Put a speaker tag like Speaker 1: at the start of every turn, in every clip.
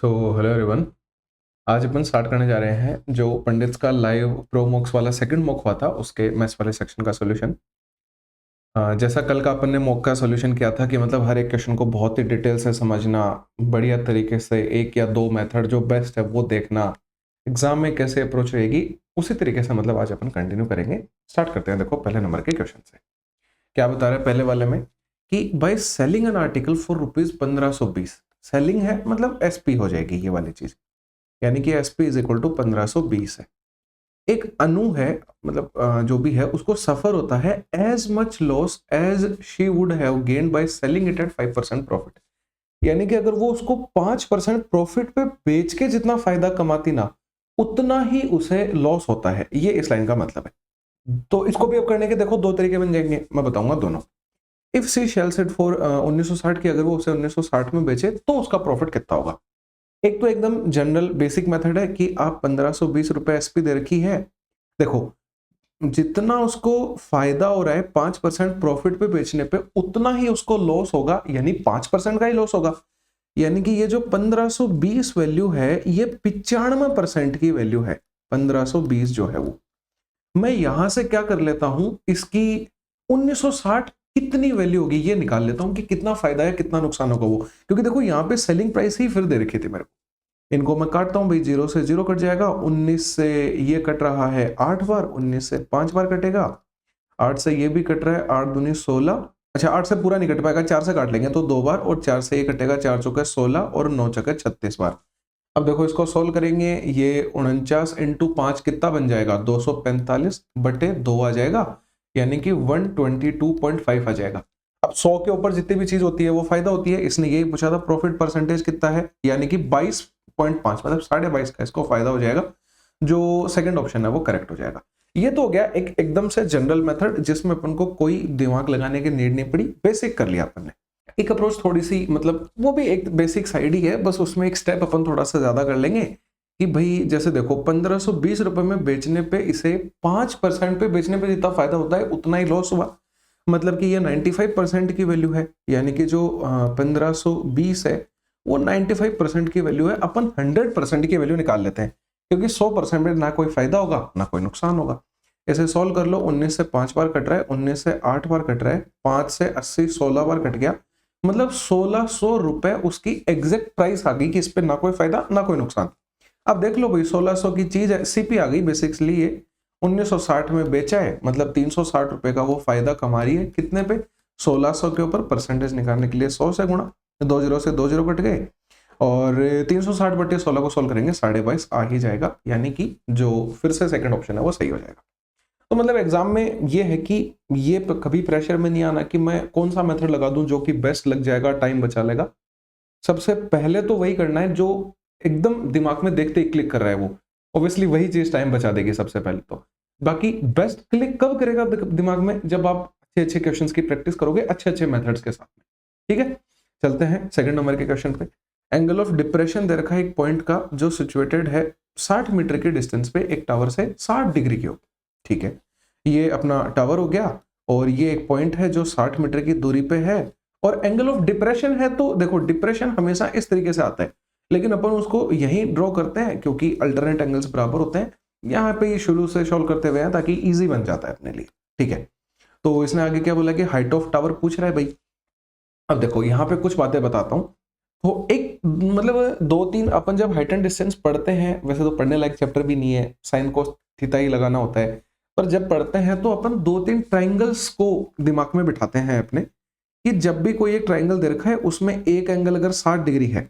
Speaker 1: So hello everyone. आज अपन start करने जा रहे हैं जो पंडित्स का लाइव प्रो मॉक्स वाला सेकंड मॉक हुआ था उसके मैथ्स वाले सेक्शन का सॉल्यूशन। जैसा कल का अपन ने मॉक का सॉल्यूशन किया था कि मतलब हर एक क्वेश्चन को बहुत ही डिटेल से समझना, बढ़िया तरीके से एक या दो मेथड जो बेस्ट है वो देखना, एग्जाम में कैसे अप्रोच रहेगी, उसी तरीके से मतलब आज अपन कंटिन्यू करेंगे। स्टार्ट करते हैं। देखो पहले नंबर के क्वेश्चन से क्या बता रहे हैं पहले वाले में कि by selling an article for ₹1520। Selling है मतलब एसपी हो जाएगी ये वाली चीज, यानी कि एसपी इज इक्वल टू 1520 है। एक अनु है मतलब जो भी है उसको सफर होता है as much loss as she would have gained by selling it at 5% profit. यानी कि अगर वो उसको 5% प्रॉफिट पे बेच के जितना फायदा कमाती ना, उतना ही उसे लॉस होता है। ये इस लाइन का मतलब है। तो इसको भी अब करने के देखो दो तरीके बन जाएंगे, मैं बताऊंगा दोनों। If sea shells it for 1960 की, अगर वो उसे 1960 में बेचे तो उसका प्रॉफिट कितना होगा। एक तो एकदम जनरल बेसिक मेथड है कि आप 1520 रुपए एसपी दे रखी है। देखो जितना उसको फायदा हो रहा है 5% प्रॉफिट पे बेचने पे, उतना ही उसको लॉस होगा, यानी 5% का ही लॉस होगा। यानी कि ये जो 1520 वैल्यू है ये 95% की वैल्यू है। 1520 जो है वो मैं यहां से क्या कर लेता हूं, इसकी 1960 कितनी वैल्यू होगी ये निकाल लेता हूं कि कितना फायदा है कितना नुकसान होगा वो। क्योंकि देखो यहाँ पे सेलिंग प्राइस ही फिर दे रखी थी मेरे को। इनको मैं काटता हूं भाई, 0 से 0 कट जाएगा, 19 से ये कट रहा है 8 बार, 19 से 5 बार कटेगा, 8 से ये भी कट रहा है, 8 दूनी 16। अच्छा 8 से पूरा नहीं कट पाएगा, 4 से काट लेंगे तो 2 बार, और 4 से ये कटेगा, 4 चौके 16 और 9 चौके 36 बार। अब देखो इसको सोल्व करेंगे, ये 49 इंटू 5 कितना बन जाएगा, 245 बटे 2 आ जाएगा, यानी कि 122.5 आ जाएगा। अब 100 के ऊपर जितनी भी चीज होती है वो फायदा होती है। इसने यही पूछा था प्रॉफिट परसेंटेज कितना है, यानी कि 22.5 मतलब 22.5 का इसको फायदा हो जाएगा। जो सेकंड ऑप्शन है वो करेक्ट हो जाएगा। ये तो हो गया एक एकदम से जनरल मेथड जिसमें अपन को कोई दिमाग लगाने की नीड नहीं पड़ी, बेसिक कर लिया अपन ने। एक अप्रोच थोड़ी सी मतलब वो भी एक बेसिक साइड ही है, बस उसमें एक स्टेप अपन थोड़ा सा ज्यादा कर लेंगे कि भाई जैसे देखो 1520 रुपए में बेचने पे, इसे 5% पे बेचने पे जितना फायदा होता है उतना ही लॉस हुआ। मतलब कि ये 95% की वैल्यू है, यानी कि जो 1520 है वो 95% की वैल्यू है। अपन 100% की वैल्यू निकाल लेते हैं क्योंकि 100% में ना कोई फायदा होगा ना कोई नुकसान होगा। इसे सॉल्व कर लो, 19 से 5 बार कट रहा है, 19 से 8 बार कट रहा है, 5 से 80 16 बार कट गया, मतलब 1600 रुपए उसकी एग्जैक्ट प्राइस आ गई कि इस पे ना कोई फायदा ना कोई नुकसान। अब देख लो भाई 1600 की चीज है, सीपी आ गई बेसिकली, ये 1960 में बेचा है मतलब 360 रुपए का वो फायदा कमा रही है। कितने पे, 1600 के ऊपर परसेंटेज निकालने के लिए 100 से गुणा, 2 जीरो से 2 जीरो कट गए, और 360 बटे 16 को सोल्व करेंगे 22.5 आ ही जाएगा, यानी कि जो फिर से सेकंड ऑप्शन है वो सही हो जाएगा। तो मतलब एग्जाम में ये है कि ये कभी प्रेशर में नहीं आना कि मैं कौन सा मेथड लगा दूं जो कि बेस्ट लग जाएगा, टाइम बचा लेगा। सबसे पहले तो वही करना है जो एकदम दिमाग में देखते ही क्लिक कर रहा है, वो ऑब्वियसली वही चीज टाइम बचा देगी सबसे पहले तो। बाकी बेस्ट क्लिक कब करेगा दिमाग में, जब आप अच्छे अच्छे क्वेश्चंस की प्रैक्टिस करोगे अच्छे अच्छे मेथड्स के साथ में। ठीक है, चलते हैं सेकंड नंबर के क्वेश्चन पे। एंगल ऑफ डिप्रेशन दे रखा है एक पॉइंट का जो सिचुएटेड है 60 मीटर के डिस्टेंस पे एक टावर से 60 डिग्री की होगी। ठीक है, ये अपना टावर हो गया और ये एक पॉइंट है जो 60 मीटर की दूरी पे है, और एंगल ऑफ डिप्रेशन है। तो देखो डिप्रेशन हमेशा इस तरीके से आता है, लेकिन अपन उसको यही ड्रॉ करते हैं क्योंकि अल्टरनेट एंगल्स बराबर होते हैं। यहाँ पे ये शुरू से सॉल्व करते हुए हैं ताकि इजी बन जाता है अपने लिए। ठीक है, तो इसने आगे क्या बोला कि हाइट ऑफ टावर पूछ रहा है भाई। अब देखो यहाँ पे कुछ बातें बताता हूँ। तो एक मतलब दो तीन अपन जब हाइट एंड डिस्टेंस पढ़ते हैं, वैसे तो पढ़ने लायक चैप्टर भी नहीं है, साइन कोस थीटा ही लगाना होता है, पर जब पढ़ते हैं तो अपन दो तीन ट्राइंगल्स को दिमाग में बिठाते हैं अपने कि जब भी कोई एक ट्राइंगल दे रखा है उसमें एक एंगल अगर 60 डिग्री है,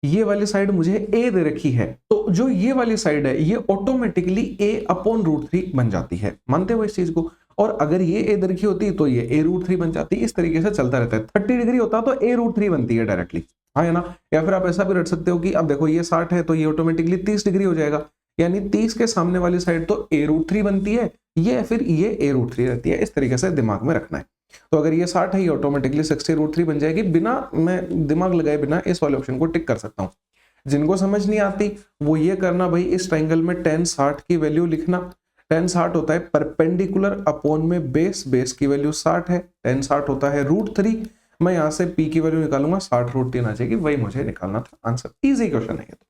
Speaker 1: ये वाली साइड मुझे ए दे रखी है, तो जो ये वाली साइड है ये ऑटोमेटिकली ए अपॉन √3 बन जाती है। मानते हो इस चीज को? और अगर ये ए दे रखी होती तो ये ए √3 बन जाती। इस तरीके से चलता रहता है। 30 डिग्री होता तो ए √3 बनती है डायरेक्टली, हाँ है ना। या फिर आप ऐसा भी रख सकते हो कि अब देखो ये 60 है तो ये ऑटोमेटिकली 30 डिग्री हो जाएगा, यानी 30 के सामने वाली साइड तो ए √3 बनती है, ये फिर ये ए √3 रहती है। इस तरीके से दिमाग में रखना है। तो अगर ये 60 है ये ऑटोमेटिकली 60√3 बन जाएगी। बिना मैं दिमाग लगाए बिना इस वाले ऑप्शन को टिक कर सकता हूँ। जिनको समझ नहीं आती वो ये करना भाई, इस ट्राइंगल में tan 60 की वैल्यू लिखना। tan 60 होता है परपेंडिकुलर अपॉन में बेस, बेस की वैल्यू 60 है, tan 60 होता है √3, मैं यहाँ से पी की वैल्यू निकालूंगा, 60√3 आ जाएगी, वही मुझे निकालना था आंसर। इजी क्वेश्चन है ये तो,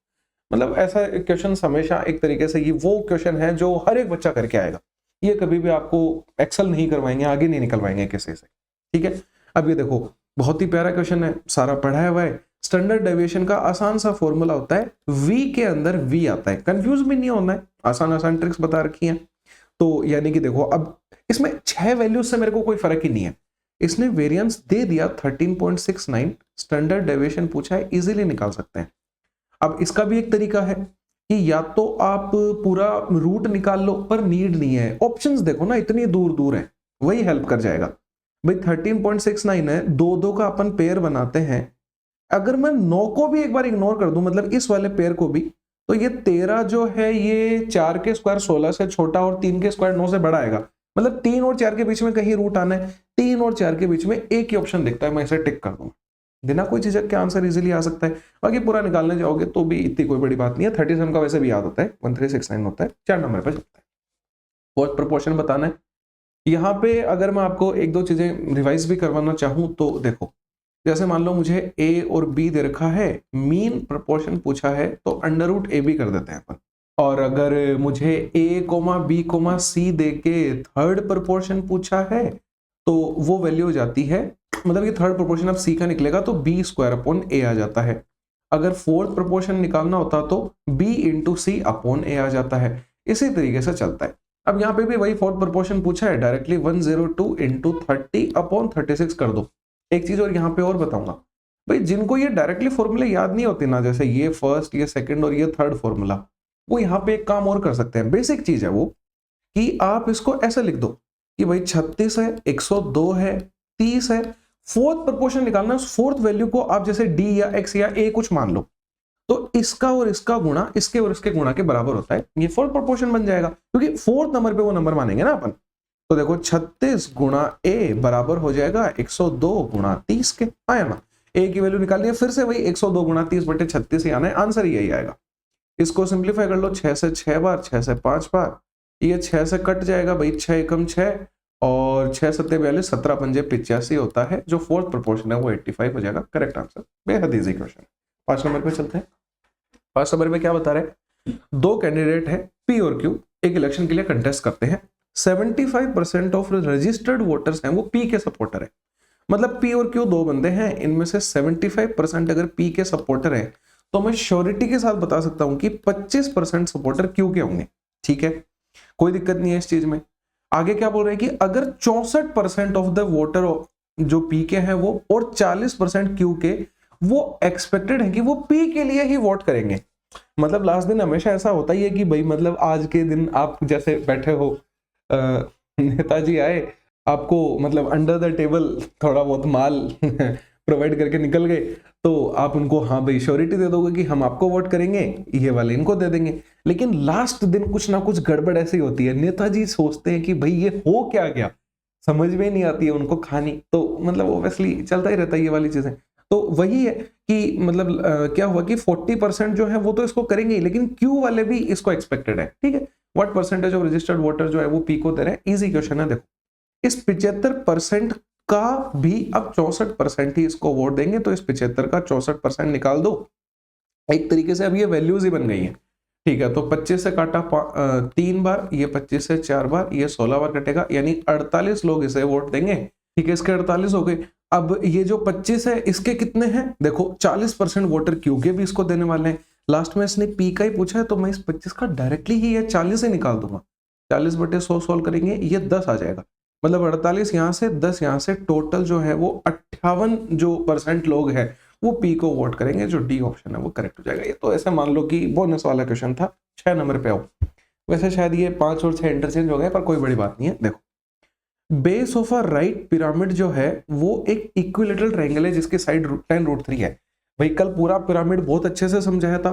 Speaker 1: मतलब ऐसा क्वेश्चन हमेशा एक तरीके से ये वो क्वेश्चन है जो हर एक बच्चा करके आएगा, ये कभी भी आपको एक्सेल नहीं करवाएंगे, आगे नहीं निकलवाएंगे किसी से, ठीक है। अब ये देखो बहुत ही प्यारा क्वेश्चन है, सारा पढ़ाया हुआ है। स्टैंडर्ड डेविएशन का आसान सा फॉर्मूला होता है, v के अंदर v आता है, कंफ्यूज भी नहीं होना है, आसान आसान ट्रिक्स बता रखी हैं। तो यानी कि देखो अब इसमें 6 वैल्यूज से मेरे को कोई फर्क ही नहीं है, इसने वेरिएंस दे दिया 13.69, स्टैंडर्ड डेविएशन पूछा है, इजीली निकाल सकते हैं। अब इसका भी एक तरीका है कि या तो आप पूरा रूट निकाल लो, पर नीड नहीं है, ऑप्शंस देखो ना इतनी दूर दूर है, वही हेल्प कर जाएगा। भाई 13.69 है, 2 का अपन पेयर बनाते हैं, अगर मैं 9 को भी एक बार इग्नोर कर दूं, मतलब इस वाले पेयर को भी, तो ये 13 जो है ये 4 के स्क्वायर 16 से छोटा और 3 के स्क्वायर 9 से बड़ा आएगा, मतलब 3 और 4 के बीच में कहीं रूट आना है, 3 और 4 के बीच में एक ही ऑप्शन दिखता है, मैं इसे टिक कर दूंगा, बिना कोई झिझक के आंसर इजीली आ सकता है। बाकी पूरा निकालने जाओगे तो भी इतनी कोई बड़ी बात नहीं है, 37 का वैसे भी याद होता है, 1369 होता है, 4 नंबर पर चलता है। फोर्थ प्रोपोर्शन बताना है, यहाँ पे अगर मैं आपको एक दो चीजें रिवाइज भी करवाना चाहूं तो देखो, जैसे मान लो मुझे a और b दे रखा है, मीन प्रोपोर्शन पूछा है, तो अंडर रूट ए बी कर देते हैं अपन। और अगर मुझे a, b, c दे के थर्ड प्रोपोर्शन पूछा है, तो वो वैल्यू हो जाती है, मतलब ये थर्ड प्रोपोर्शन अब c का निकलेगा तो b स्क्वायर अपॉन a आ जाता है। अगर फोर्थ प्रोपोर्शन निकालना होता तो b into C upon a आ जाता है, इसी तरीके से चलता है। अब यहाँ पे भी वही फोर्थ प्रोपोर्शन पूछा है, डायरेक्टली 102 इंटू 30 अपॉन 36 कर दो। एक चीज और यहाँ पे और बताऊंगा, भाई जिनको ये डायरेक्टली फॉर्मूले याद नहीं होते ना, जैसे ये फर्स्ट, ये सेकंड और ये थर्ड फॉर्मूला, वो यहाँ पे एक काम और कर सकते हैं, बेसिक चीज है वो, कि आप इसको ऐसे लिख दो कि भाई 36 है, 102 है, 30 है, फोर्थ प्रोपोर्शन निकालना है, उस फोर्थ वैल्यू को आप जैसे d या x या a कुछ मान लो, तो इसका और इसका गुणा इसके और इसके गुणा के बराबर होता है, ये फोर्थ प्रोपोर्शन बन जाएगा, क्योंकि फोर्थ नंबर पे वो नंबर मानेंगे ना अपन। तो देखो 36 गुणा a बराबर हो जाएगा 102 गुणा 30 के, आया ना, a की वैल्यू निकालनी है, फिर से वही 102 गुणा 30/36 ही आना है, आंसर यही आएगा। इसको सिंप्लीफाई कर लो, 6 से 6 बार, 6 से 5 बार, ये 6 से कट जाएगा भाई, 6 एकम 6 और 6 सत्ते 42, 17 पंजे 85 होता है, जो फोर्थ प्रोपोर्शन है वो 85 हो जाएगा, करेक्ट आंसर। बेहद इजी क्वेश्चन। 5 नंबर पे चलते हैं। 5 नंबर पे क्या बता रहे हैं, 2 कैंडिडेट है P और Q, एक इलेक्शन के लिए कंटेस्ट करते हैं, 75% ऑफ रजिस्टर्ड वोटर्स हैं वो P के सपोर्टर है, मतलब P और Q 2 बंदे हैं, इनमें से 75% अगर P के सपोर्टर है, तो मैं श्योरिटी के साथ बता सकता हूं कि 25% सपोर्टर Q के होंगे, ठीक है, कोई दिक्कत नहीं है इस चीज में। आगे क्या बोल रहे हैं कि अगर 64% ऑफ द वोटर जो P के हैं वो और 40% Q के, वो एक्सपेक्टेड है कि वो P के लिए ही वोट करेंगे। मतलब लास्ट दिन हमेशा ऐसा होता ही है कि भाई, मतलब आज के दिन आप जैसे बैठे हो, नेताजी आए, आपको मतलब अंडर द टेबल थोड़ा बहुत माल प्रोवाइड करके निकल गए, तो आप उनको हाँ भाई श्योरिटी दे दोगे कि हम आपको वोट करेंगे, ये वाले इनको दे देंगे। लेकिन लास्ट दिन कुछ ना कुछ गड़बड़ ऐसी होती है, नेताजी सोचते हैं कि भाई ये हो क्या गया, समझ में नहीं आती है उनको खानी, तो मतलब ओब्वियसली चलता ही रहता है ये वाली चीजें। तो वही है कि मतलब क्या हुआ कि 40% जो है वो तो इसको करेंगे ही, लेकिन क्यू वाले भी इसको एक्सपेक्टेड है, ठीक है। What percentage of registered voter जो है वो P को दे रहे हैं, इजी क्वेश्चन है। देखो इस 75% का भी अब 64% ही इसको वोट देंगे, तो इस 75 का 64% निकाल दो, एक तरीके से अब ये वैल्यूज ही बन गई है, ठीक है। तो 25 से काटा 3 बार, ये 25 से 4 बार, ये 16 बार कटेगा, यानी 48 लोग इसे वोट देंगे, ठीक है, इसके 48 हो गए। अब ये जो 25 है इसके कितने हैं, देखो 40% वोटर क्यू के भी इसको देने वाले हैं, लास्ट में इसने P का ही पूछा है, तो मैं इस 25 का डायरेक्टली ही ये 40 से निकाल दूंगा, 40/100 सॉल्व करेंगे, ये 10 आ जाएगा, मतलब 48 यहाँ से 10 यहाँ से, टोटल जो है वो 58 जो % लोग हैं वो P को वोट करेंगे, जो D ऑप्शन है वो करेक्ट हो जाएगा। ये तो ऐसे मान लो कि बोनस वाला क्वेश्चन था। 6 नंबर पे आओ, वैसे शायद ये 5 और 6 इंटरचेंज हो गए, पर कोई बड़ी बात नहीं है। देखो base of a right pyramid जो है वो एक इक्विलेटरल ट्रायंगल है जिसकी साइड tan√3 है। भाई कल पूरा पिरामिड बहुत अच्छे से समझाया था।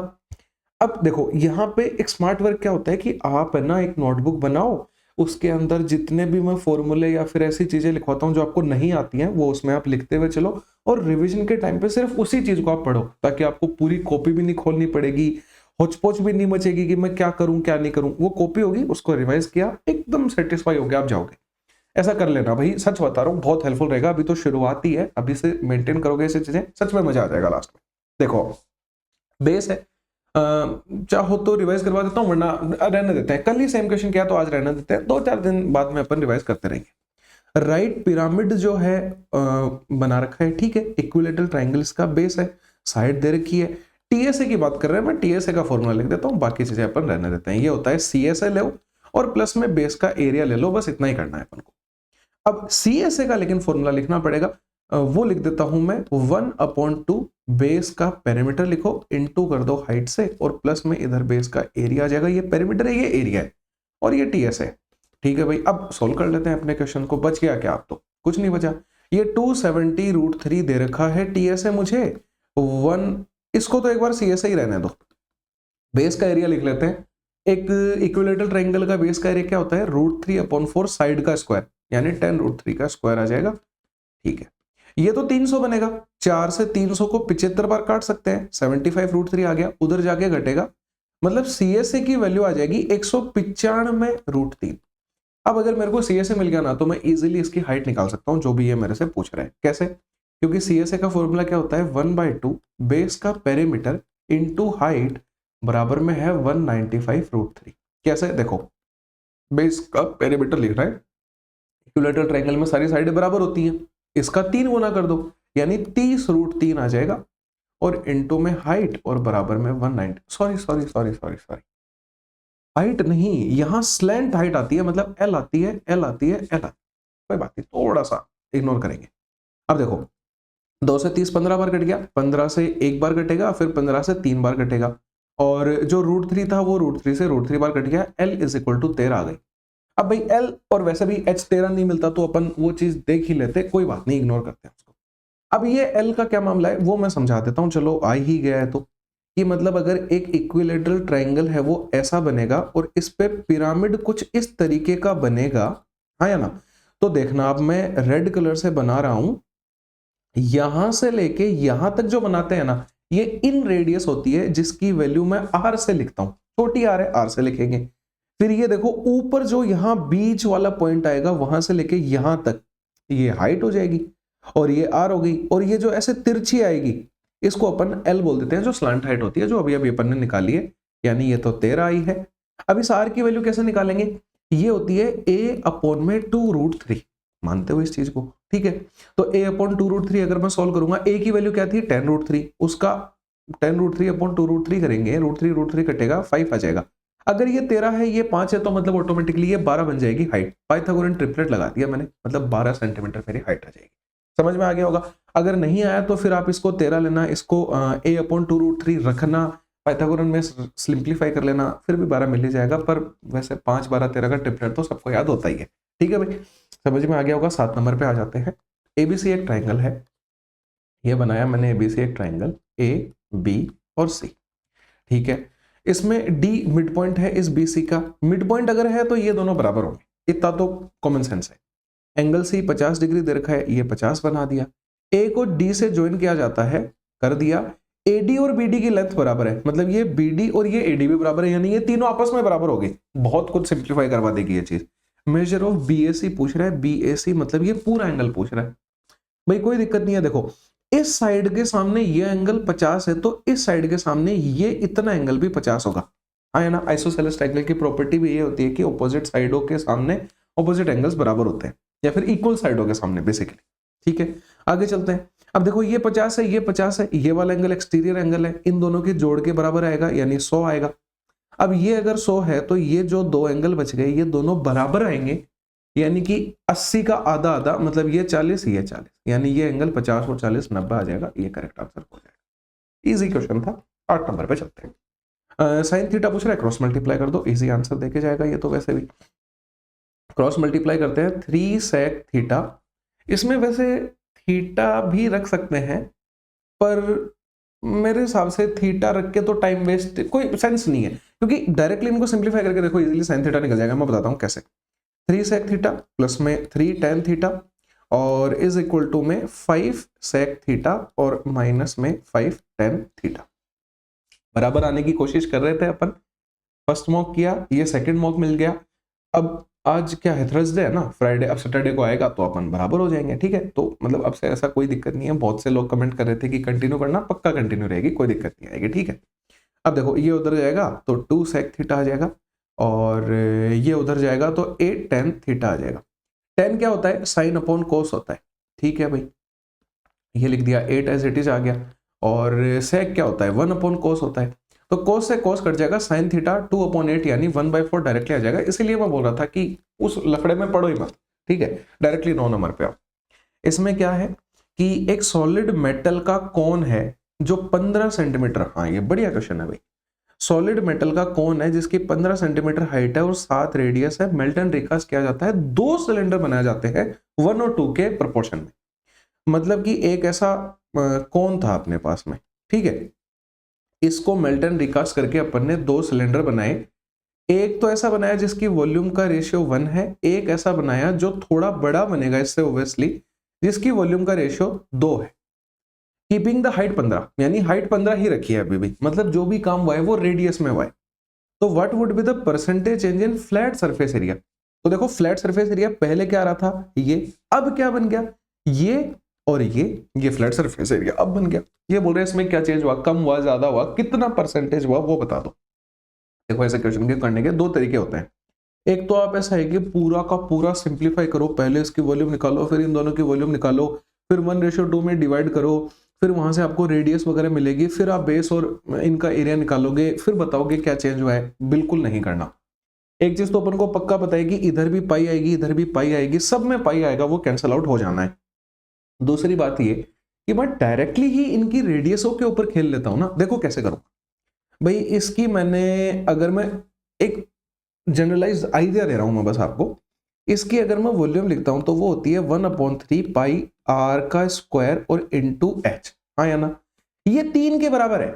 Speaker 1: अब देखो यहाँ पे एक स्मार्ट वर्क क्या होता है कि आप है ना एक नोटबुक बनाओ, उसके अंदर जितने भी मैं फॉर्मूले या फिर ऐसी चीजें लिखवाता हूँ जो आपको नहीं आती हैं, वो उसमें आप लिखते हुए चलो, और रिवीजन के टाइम पे सिर्फ उसी चीज को आप पढ़ो, ताकि आपको पूरी कॉपी भी नहीं खोलनी पड़ेगी, होचपोच भी नहीं मचेगी कि मैं क्या करूं क्या नहीं करूं। वो कॉपी होगी, उसको रिवाइज किया, एकदम सेटिस्फाई हो गया, आप जाओगे। ऐसा कर लेना भाई, सच बता रहा हूँ, बहुत हेल्पफुल रहेगा। अभी तो शुरुआत ही है, अभी से मेंटेन करोगे ऐसी चीजें, सच में मजा आ जाएगा लास्ट में। देखो बेस है, चाहो तो रिवाइज करवा देता हूँ, वरना रहने देते हैं। कल ही सेम क्वेश्चन किया तो आज रहने देते हैं, 2-4 दिन बाद में अपन रिवाइज करते रहेंगे। राइट पिरामिड जो है बना रखा है, ठीक है, इक्विलेटरल ट्रायंगल इसका बेस है, साइड दे रखी है। टीएसए की बात कर रहे हैं, मैं टीएसए का फॉर्मूला लिख देता हूँ, बाकी चीजें अपन रहने देते हैं। ये होता है सीएसए ले लो और प्लस में बेस का एरिया ले लो, बस इतना ही करना है अपन को। अब सीएसए का लेकिन फॉर्मूला लिखना पड़ेगा, वो लिख देता हूं मैं 1/2 बेस का पेरीमीटर लिखो, इनटू कर दो हाइट से, और प्लस में इधर बेस का एरिया आ जाएगा। ये पेरीमीटर है, ये एरिया है, और ये टीएस है। ठीक है भाई, अब सोल्व कर लेते हैं अपने क्वेश्चन को। बच गया क्या? आप तो कुछ नहीं बचा। ये 270√3 दे रखा है, टीएस है मुझे 1, इसको तो एक बार सीएसए ही रहने दो। बेस का एरिया लिख लेते हैं। एक इक्विलेटरल ट्रायंगल का बेस का एरिया क्या होता है? √3/4 साइड का स्क्वायर, यानी 10√3 का स्क्वायर आ जाएगा। ठीक है, ये तो 300 बनेगा, 4 से 300 को 75 बार काट सकते हैं, 75√3 आ गया, उधर जाके घटेगा, मतलब सीएसए की वैल्यू आ जाएगी 195√3। अब अगर मेरे को सीएसए मिल गया ना, तो मैं इजीली इसकी हाइट निकाल सकता हूं, जो भी ये मेरे से पूछ रहे हैं। कैसे? क्योंकि सीएसए का फॉर्मूला क्या होता है? 1/2 बेस का पेरीमीटर इंटू हाइट बराबर में है 195√3। कैसे? देखो, बेस का पेरीमीटर लिख रहा है, इक्विलेटरल ट्रायंगल में सारी साइडें बराबर होती हैं, इसका 3 गुना कर दो, यानी 30√3 आ जाएगा, और इनटू में हाइट और बराबर में 190, सॉरी, हाइट नहीं, यहां स्लैंट हाइट आती है, मतलब एल आती है, एल आती है, एल आती है, कोई बात नहीं, थोड़ा सा इग्नोर करेंगे। अब देखो, 2 से 30 15 बार कट गया, 15 से एक बार कटेगा, फिर 15 से 3 बार कटेगा, और जो √3 था वो √3 से √3 बार कट गया, L = 13 आ गई। अब भाई L, और वैसे भी H 13 नहीं मिलता तो अपन वो चीज देख ही लेते, कोई बात नहीं, इग्नोर करते हैं उसको। अब ये L का क्या मामला है वो मैं समझा देता हूं, चलो आ ही गया है तो। कि मतलब अगर एक इक्विलेटरल ट्रायंगल है वो ऐसा बनेगा, और इस पे पिरामिड कुछ इस तरीके का बनेगा, हाँ या ना? तो देखना, अब मैं रेड कलर से बना रहा हूं, यहां से लेके यहां तक जो बनाते हैं ना, ये इन रेडियस होती है, जिसकी वैल्यू मैं R से लिखता हूं, छोटी R है, R से लिखेंगे। फिर ये देखो, ऊपर जो यहां बीच वाला पॉइंट आएगा, वहां से लेके यहां तक ये हाइट हो जाएगी, और ये R हो गई, और ये जो ऐसे तिरछी आएगी, इसको अपन L बोल देते हैं, जो स्लांट हाइट होती है, जो अभी अभी अपन ने निकाली है, यानी ये तो 13 आई है। अब इस R की वैल्यू कैसे निकालेंगे? ये होती है A/2√3, मानते हो इस चीज को? ठीक है, तो A/2√3 अगर मैं सॉल्व करूंगा, A की वैल्यू क्या थी? 10√3, उसका 10√3/2√3 करेंगे, √3 कटेगा, 5 आ जाएगा। अगर ये 13 है, ये 5 है, तो मतलब ऑटोमेटिकली ये 12 बन जाएगी हाइट। पाइथागोरन ट्रिपलेट लगा दिया मैंने, मतलब 12 सेंटीमीटर मेरी हाइट आ जाएगी। समझ में आ गया होगा? अगर नहीं आया तो फिर आप इसको 13 लेना, इसको A/2√3 रखना, पाइथागोरन में सिंप्लीफाई कर लेना, फिर भी 12 मिल ही जाएगा। पर वैसे 5, 12, 13 का ट्रिपलेट तो सबको याद होता ही है। ठीक है भाई, समझ में आ गया होगा। 7 नंबर पे आ जाते हैं। एबीसी एक ट्राइंगल है, ये बनाया मैंने एबीसी एक ट्राइंगल, ए बी और सी। ठीक है, इसमें डी मिड पॉइंट है, इस बीसी का मिड पॉइंट अगर है तो ये दोनों बराबर होंगे, इतना तो कॉमन सेंस है। एंगल सी 50 डिग्री दे रखा है, ये 50 बना दिया। ए को डी से ज्वाइन किया जाता है, कर दिया। एडी और बीडी की लेंथ बराबर है, मतलब ये बीडी और ये एडी भी बराबर है, यानी ये तीनों आपस में बराबर हो गए। बहुत कुछ सिंप्लीफाई करवा देगी ये चीज। मेजर ऑफ बीएसी पूछ रहा है, बीएसी मतलब ये पूरा एंगल पूछ रहा है भाई, कोई दिक्कत नहीं है। देखो, इस साइड के सामने ये एंगल 50 है, तो इस साइड के सामने ये इतना एंगल भी 50 होगा, हाँ ना? आइसोसेलेस ट्रायंगल की प्रॉपर्टी भी ये होती है कि ऑपोजिट साइडों के सामने ऑपोजिट एंगल्स बराबर होते हैं, या फिर इक्वल साइडों के सामने बेसिकली। ठीक है, आगे चलते हैं। अब देखो, ये 50 है, ये 50 है, ये वाला एंगल एक्सटीरियर एंगल है, इन दोनों के जोड़ के बराबर आएगा, यानी 100 आएगा। अब ये अगर 100 है, तो ये जो दो एंगल बच गए, ये दोनों बराबर आएंगे, यानी कि 80 का आधा आधा, मतलब ये 40, ये 40, यानी ये एंगल 50 और 40 90 आ जाएगा। ये करेक्ट आंसर हो जाएगा। इजी क्वेश्चन था। 8 नंबर पे चलते हैं। साइन थीटा पूछ रहा है, क्रॉस मल्टीप्लाई कर दो, इजी आंसर देके जाएगा ये तो। वैसे भी क्रॉस मल्टीप्लाई करते हैं, 3 sec थीटा। इसमें वैसे थीटा भी रख सकते हैं, पर मेरे हिसाब से थीटा रख के तो टाइम वेस्ट कोई सेंस नहीं है, क्योंकि डायरेक्टली इनको सिंप्लीफाई करके देखो, इजीली साइन थीटा निकल जाएगा। मैं बताता हूं कैसे। 3 sec थीटा प्लस में 3 tan थीटा, और इज इक्वल टू में 5 sec थीटा और माइनस में 5 tan थीटा। बराबर आने की कोशिश कर रहे थे अपन, फर्स्ट मॉक किया, ये सेकंड मॉक मिल गया। अब आज क्या है, थर्सडे है ना, फ्राइडे, अब सैटरडे को आएगा तो अपन बराबर हो जाएंगे, ठीक है। तो मतलब अब से ऐसा कोई दिक्कत नहीं है। बहुत से लोग कमेंट कर रहे थे कि कंटिन्यू करना, पक्का कंटिन्यू रहेगी, कोई दिक्कत नहीं आएगी, ठीक है। अब देखो ये उधर जाएगा तो 2 sec थीटा आ जाएगा, और ये उधर जाएगा तो 8 tan थीटा आ जाएगा। tan क्या होता है, साइन अपॉन कोस होता है, ठीक है भाई, ये लिख दिया, 8 एज इट इज आ गया। और sec क्या होता है, 1 अपॉन कोस होता है, तो कोस से कोस कट जाएगा, साइन थीटा 2 अपॉन 8 यानी 1/4 डायरेक्टली आ जाएगा। इसीलिए मैं बोल रहा था कि उस लफड़े में पढ़ो ही मत, ठीक है, डायरेक्टली 9 नंबर पे आओ। इसमें क्या है कि एक सॉलिड मेटल का कोन है जो 15 सेंटीमीटर, हाँ ये बढ़िया क्वेश्चन है भाई, सॉलिड मेटल का कोन है जिसकी 15 सेंटीमीटर हाइट है और 7 रेडियस है, मेल्ट एंड रिकास्ट किया जाता है, 2 सिलेंडर बनाए जाते हैं 1 और 2 के प्रोपोर्शन में। मतलब कि एक ऐसा कोन था अपने पास में, ठीक है, इसको मेल्ट एंड रिकास्ट करके अपन ने 2 सिलेंडर बनाए। एक तो ऐसा बनाया जिसकी वॉल्यूम का रेशियो 1 है, एक ऐसा बनाया जो थोड़ा बड़ा बनेगा इससे ओब्वियसली, जिसकी वॉल्यूम का रेशियो 2 है। कीपिंग द हाइट 15, यानी हाइट 15 ही रखी है अभी भी, मतलब जो भी काम हुआ है वो रेडियस में हुआ है। तो what would be the percentage change in flat surface area. तो देखो फ्लैट सरफेस एरिया पहले क्या आ रहा था, ये, अब क्या बन गया, ये और ये फ्लैट सरफेस एरिया अब बन गया। ये बोल रहे हैं इसमें क्या चेंज हुआ, कम हुआ, ज्यादा हुआ, कितना परसेंटेज हुआ, वो बता दो। देखो ऐसे क्वेश्चन के करने के 2 तरीके होते हैं। एक तो आप ऐसा है कि पूरा का पूरा सिंप्लीफाई करो, पहले इसकी वॉल्यूम निकालो, फिर इन दोनों की वॉल्यूम निकालो, फिर 1:2 में डिवाइड करो, फिर वहां से आपको रेडियस वगैरह मिलेगी, फिर आप बेस और इनका एरिया निकालोगे, फिर बताओगे क्या चेंज हुआ है। बिल्कुल नहीं करना। एक चीज तो अपन को पक्का पता है कि इधर भी पाई आएगी, इधर भी पाई आएगी, सब में पाई आएगा, वो कैंसल आउट हो जाना है। दूसरी बात ये कि मैं डायरेक्टली ही इनकी रेडियसों के ऊपर खेल लेता हूं ना। देखो कैसे करूंगा भाई, इसकी मैंने, अगर मैं एक जनरलाइज आइडिया दे रहा हूं मैं बस आपको, इसकी अगर मैं वॉल्यूम लिखता हूं तो वो होती है 1/3 पाई आर का स्क्वायर और इनटू एच, हाँ या ना। ये 3 के बराबर है।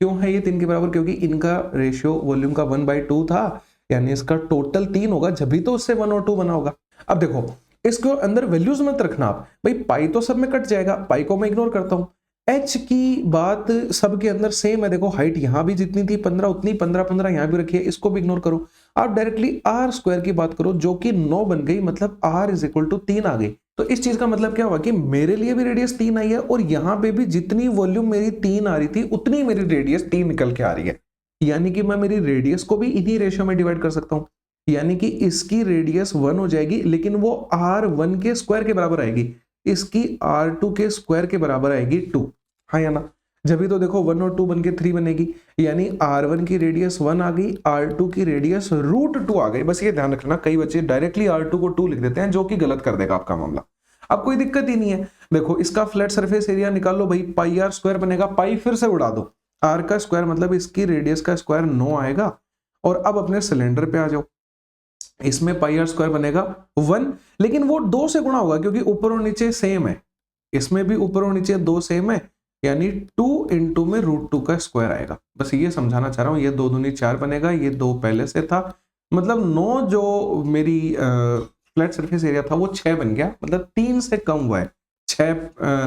Speaker 1: क्यों है ये 3 के बराबर, क्योंकि इनका रेशियो वॉल्यूम का 1/2 था, यानी इसका टोटल 3 होगा, जब भी तो उससे 1 और 2 बना होगा। अब देखो इसको अंदर वैल्यूज मत रखना आप भाई, पाई तो सब में कट जाएगा, पाई को मैं इग्नोर करता हूं। एच की बात सबके अंदर सेम है, देखो हाइट यहां भी जितनी थी 15 उतनी 15 यहां भी रखी है, इसको भी इग्नोर करो। आप डायरेक्टली आर स्क्वायर की बात करो जो कि 9 बन गई, मतलब आर इज इक्वल टू 3 आ गई। तो इस चीज का मतलब क्या हुआ कि मेरे लिए भी रेडियस 3 आई है, और यहां पे भी जितनी वॉल्यूम मेरी 3 आ रही थी उतनी मेरी रेडियस 3 निकल के आ रही है। यानी कि मैं मेरी रेडियस को भी इन्हीं रेशियो में डिवाइड कर सकता हूं, यानी कि इसकी रेडियस 1 हो जाएगी, लेकिन वो R1 के स्क्वायर के बराबर आएगी, इसकी R2 के स्क्वायर के बराबर आएगी 2, हाँ या ना। जब भी तो देखो 1 और 2 बन के 3 बनेगी, यानी R1 की रेडियस 1 आ गई, R2 की रेडियस √2 आ गई। बस ये ध्यान रखना, कई बच्चे डायरेक्टली R2 को 2 लिख देते हैं, जो कि गलत कर देगा आपका मामला। अब कोई दिक्कत ही नहीं है। देखो इसका फ्लैट सरफेस एरिया निकाल लो भाई, पाई आर स्क्वायर बनेगा, पाई फिर से उड़ा दो, आर का स्क्वायर मतलब इसकी रेडियस का स्क्वायर 9 आएगा। और अब अपने सिलेंडर पे आ जाओ, इसमें पाई आर स्क्वायर बनेगा 1, लेकिन वो 2 से गुणा होगा क्योंकि ऊपर और नीचे सेम है, इसमें भी ऊपर और नीचे 2 सेम है, यानी 2 इंटू में √2 का स्क्वायर आएगा। बस ये समझाना चाह रहा हूं, ये 2 दूनी 4 बनेगा, ये 2 पहले से था, मतलब 9 जो मेरी फ्लैट सरफेस एरिया था वो 6 बन गया, मतलब 3 से कम हुआ है,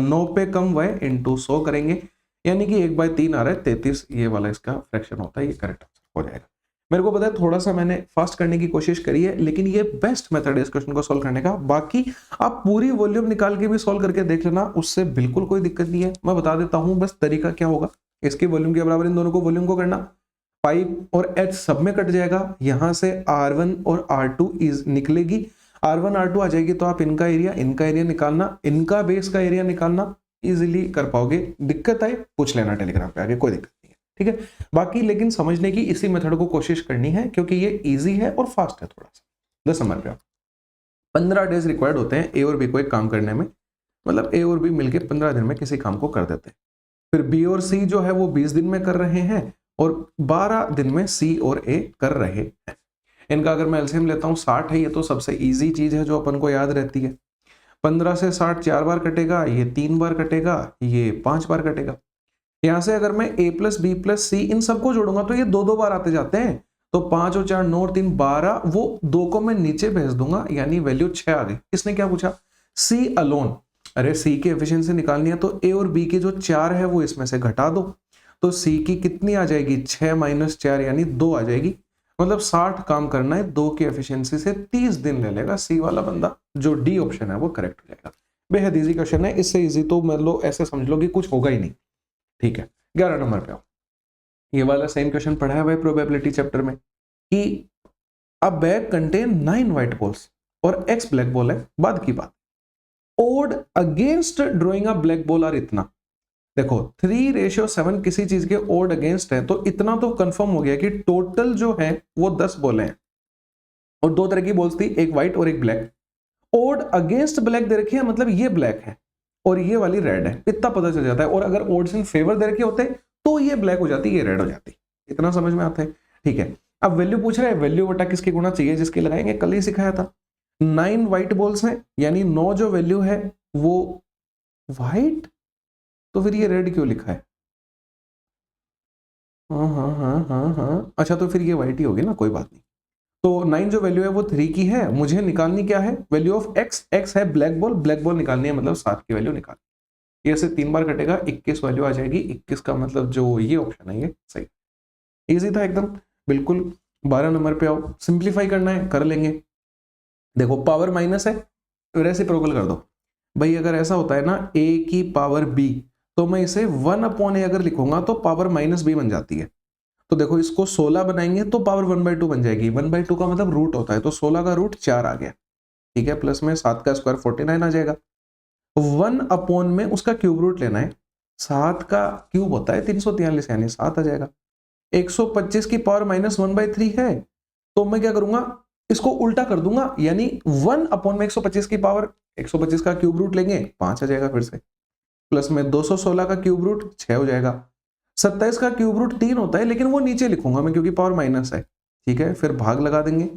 Speaker 1: 9 पे कम हुआ है, इंटू 100 करेंगे, यानी कि 1/3 आ रहा है 33, ये वाला इसका फ्रैक्शन होता है, ये करेक्ट आंसर हो जाएगा। मेरे को पता है थोड़ा सा मैंने फास्ट करने की कोशिश करी है, लेकिन ये बेस्ट मेथड है इस क्वेश्चन को सॉल्व करने का। बाकी आप पूरी वॉल्यूम निकाल के भी सॉल्व करके देख लेना, उससे बिल्कुल कोई दिक्कत नहीं है। मैं बता देता हूं बस तरीका क्या होगा, इसकी वॉल्यूम के बराबर इन दोनों को वॉल्यूम को करना, पाई और एच सब में कट जाएगा, यहां से R1 और R2 इज निकलेगी, R1 R2 आ जाएगी, तो आप इनका एरिया निकालना, इनका बेस का एरिया निकालना, इजिली कर पाओगे। दिक्कत आए पूछ लेना टेलीग्राम पे आगे, कोई दिक्कत नहीं है, ठीक है। बाकी लेकिन समझने की इसी मेथड को कोशिश करनी है, क्योंकि ये इजी है और फास्ट है थोड़ा सा। 10 नंबर पे 15 डेज रिक्वायर्ड होते हैं ए और बी को एक काम करने में, मतलब ए और बी मिलकर 15 दिन में किसी काम को कर देते हैं। फिर बी और सी जो है वो 20 दिन में कर रहे हैं, और 12 दिन में सी और ए कर रहे हैं। इनका अगर मैं एलसीएम लेता हूं 60 है, ये तो सबसे इजी चीज है जो अपन को याद रहती है। 15 से 60 4 बार कटेगा, ये 3 बार कटेगा, ये 5 बार कटेगा। यहां से अगर मैं a प्लस बी प्लस सी इन सबको जोड़ूंगा तो ये 2-2 बार आते जाते हैं, तो 5 और 4 9 और 3 12, वो 2 को मैं नीचे भेज दूंगा, यानी वैल्यू 6 आ गई। इसने क्या पूछा, सी अलोन, अरे सी की एफिशिएंसी निकालनी है, तो ए और बी की जो 4 है वो इसमें से घटा दो, तो सी की कितनी आ जाएगी, 6 - 4 यानी 2 आ जाएगी। मतलब 60 काम करना है 2 की एफिशिएंसी से, 30 दिन ले लेगा। सी वाला बंदा, जो डी ऑप्शन है वो करेक्ट हो जाएगा। बेहद इजी क्वेश्चन है, इससे इजी तो मतलब ऐसे समझ लो कि कुछ होगा ही नहीं। ठीक है, 11 नंबर पे आओ। ये वाला सेम क्वेश्चन पढ़ा है भाई प्रोबेबिलिटी चैप्टर में कि a bag contain 9 white balls और x ब्लैक बॉल है। बाद की बात, odd against drawing a black ball are इतना। देखो 3:7 किसी चीज के ओड अगेंस्ट है, तो इतना तो कंफर्म हो गया कि टोटल जो है वो 10 बॉलें हैं और 2 तरह की बॉल्स थी, एक व्हाइट और एक ब्लैक। ओड अगेंस्ट ब्लैक दे रखी है, मतलब ये ब्लैक है और ये वाली रेड है, इतना पता चल जाता है। और अगर ओड्स इन फेवर दे रखे होते तो ये ब्लैक हो जाती, ये रेड हो जाती। इतना समझ में आता है? ठीक है, अब वैल्यू पूछ रहा है, वैल्यू बटा किसके गुना चाहिए, जिसके लगाएंगे, कल ही सिखाया था। 9 व्हाइट बॉल्स हैं, यानी 9 जो वैल्यू है वो व्हाइट, तो फिर ये रेड क्यों लिखा है? हाँ, अच्छा तो फिर ये व्हाइट ही होगी ना, कोई बात नहीं। तो 9 जो वैल्यू है वो 3 की है, मुझे निकालनी क्या है, वैल्यू ऑफ x। x है ब्लैक बॉल, ब्लैक बॉल निकालनी है, मतलब 7 की वैल्यू निकाल। ये से 3 बार कटेगा, 21 वैल्यू आ जाएगी। 21 का मतलब जो ये ऑप्शन है ये सही। इजी था एकदम, बिल्कुल। 12 नंबर पे आओ, सिंप्लीफाई करना है, कर लेंगे। देखो पावर माइनस है, रेसिप्रोकल कर दो भाई। अगर ऐसा होता है ना a की पावर b, तो मैं इसे 1/a अगर लिखूंगा तो पावर -b बन जाती है। तो देखो इसको 16 बनाएंगे तो पावर 1/2 बन जाएगी। 1/2 का मतलब रूट होता है, तो 16 का रूट 4 आ गया। ठीक है, प्लस में 7 का स्क्वायर 49 आ जाएगा। 1/, में उसका क्यूब रूट लेना है। 7 का क्यूब होता है 343, यानी 7 आ जाएगा। 125 की पावर -1/3 है, तो मैं क्या करूंगा, इसको उल्टा कर दूंगा, यानी 1/, में 125 की पावर, 125 का क्यूब रूट लेंगे 5 आ जाएगा फिर से। प्लस में 216 का क्यूब रूट 6 हो जाएगा। 27 का क्यूब रूट 3 होता है, लेकिन वो नीचे लिखूंगा मैं क्योंकि पावर माइनस है। ठीक है, फिर भाग लगा देंगे।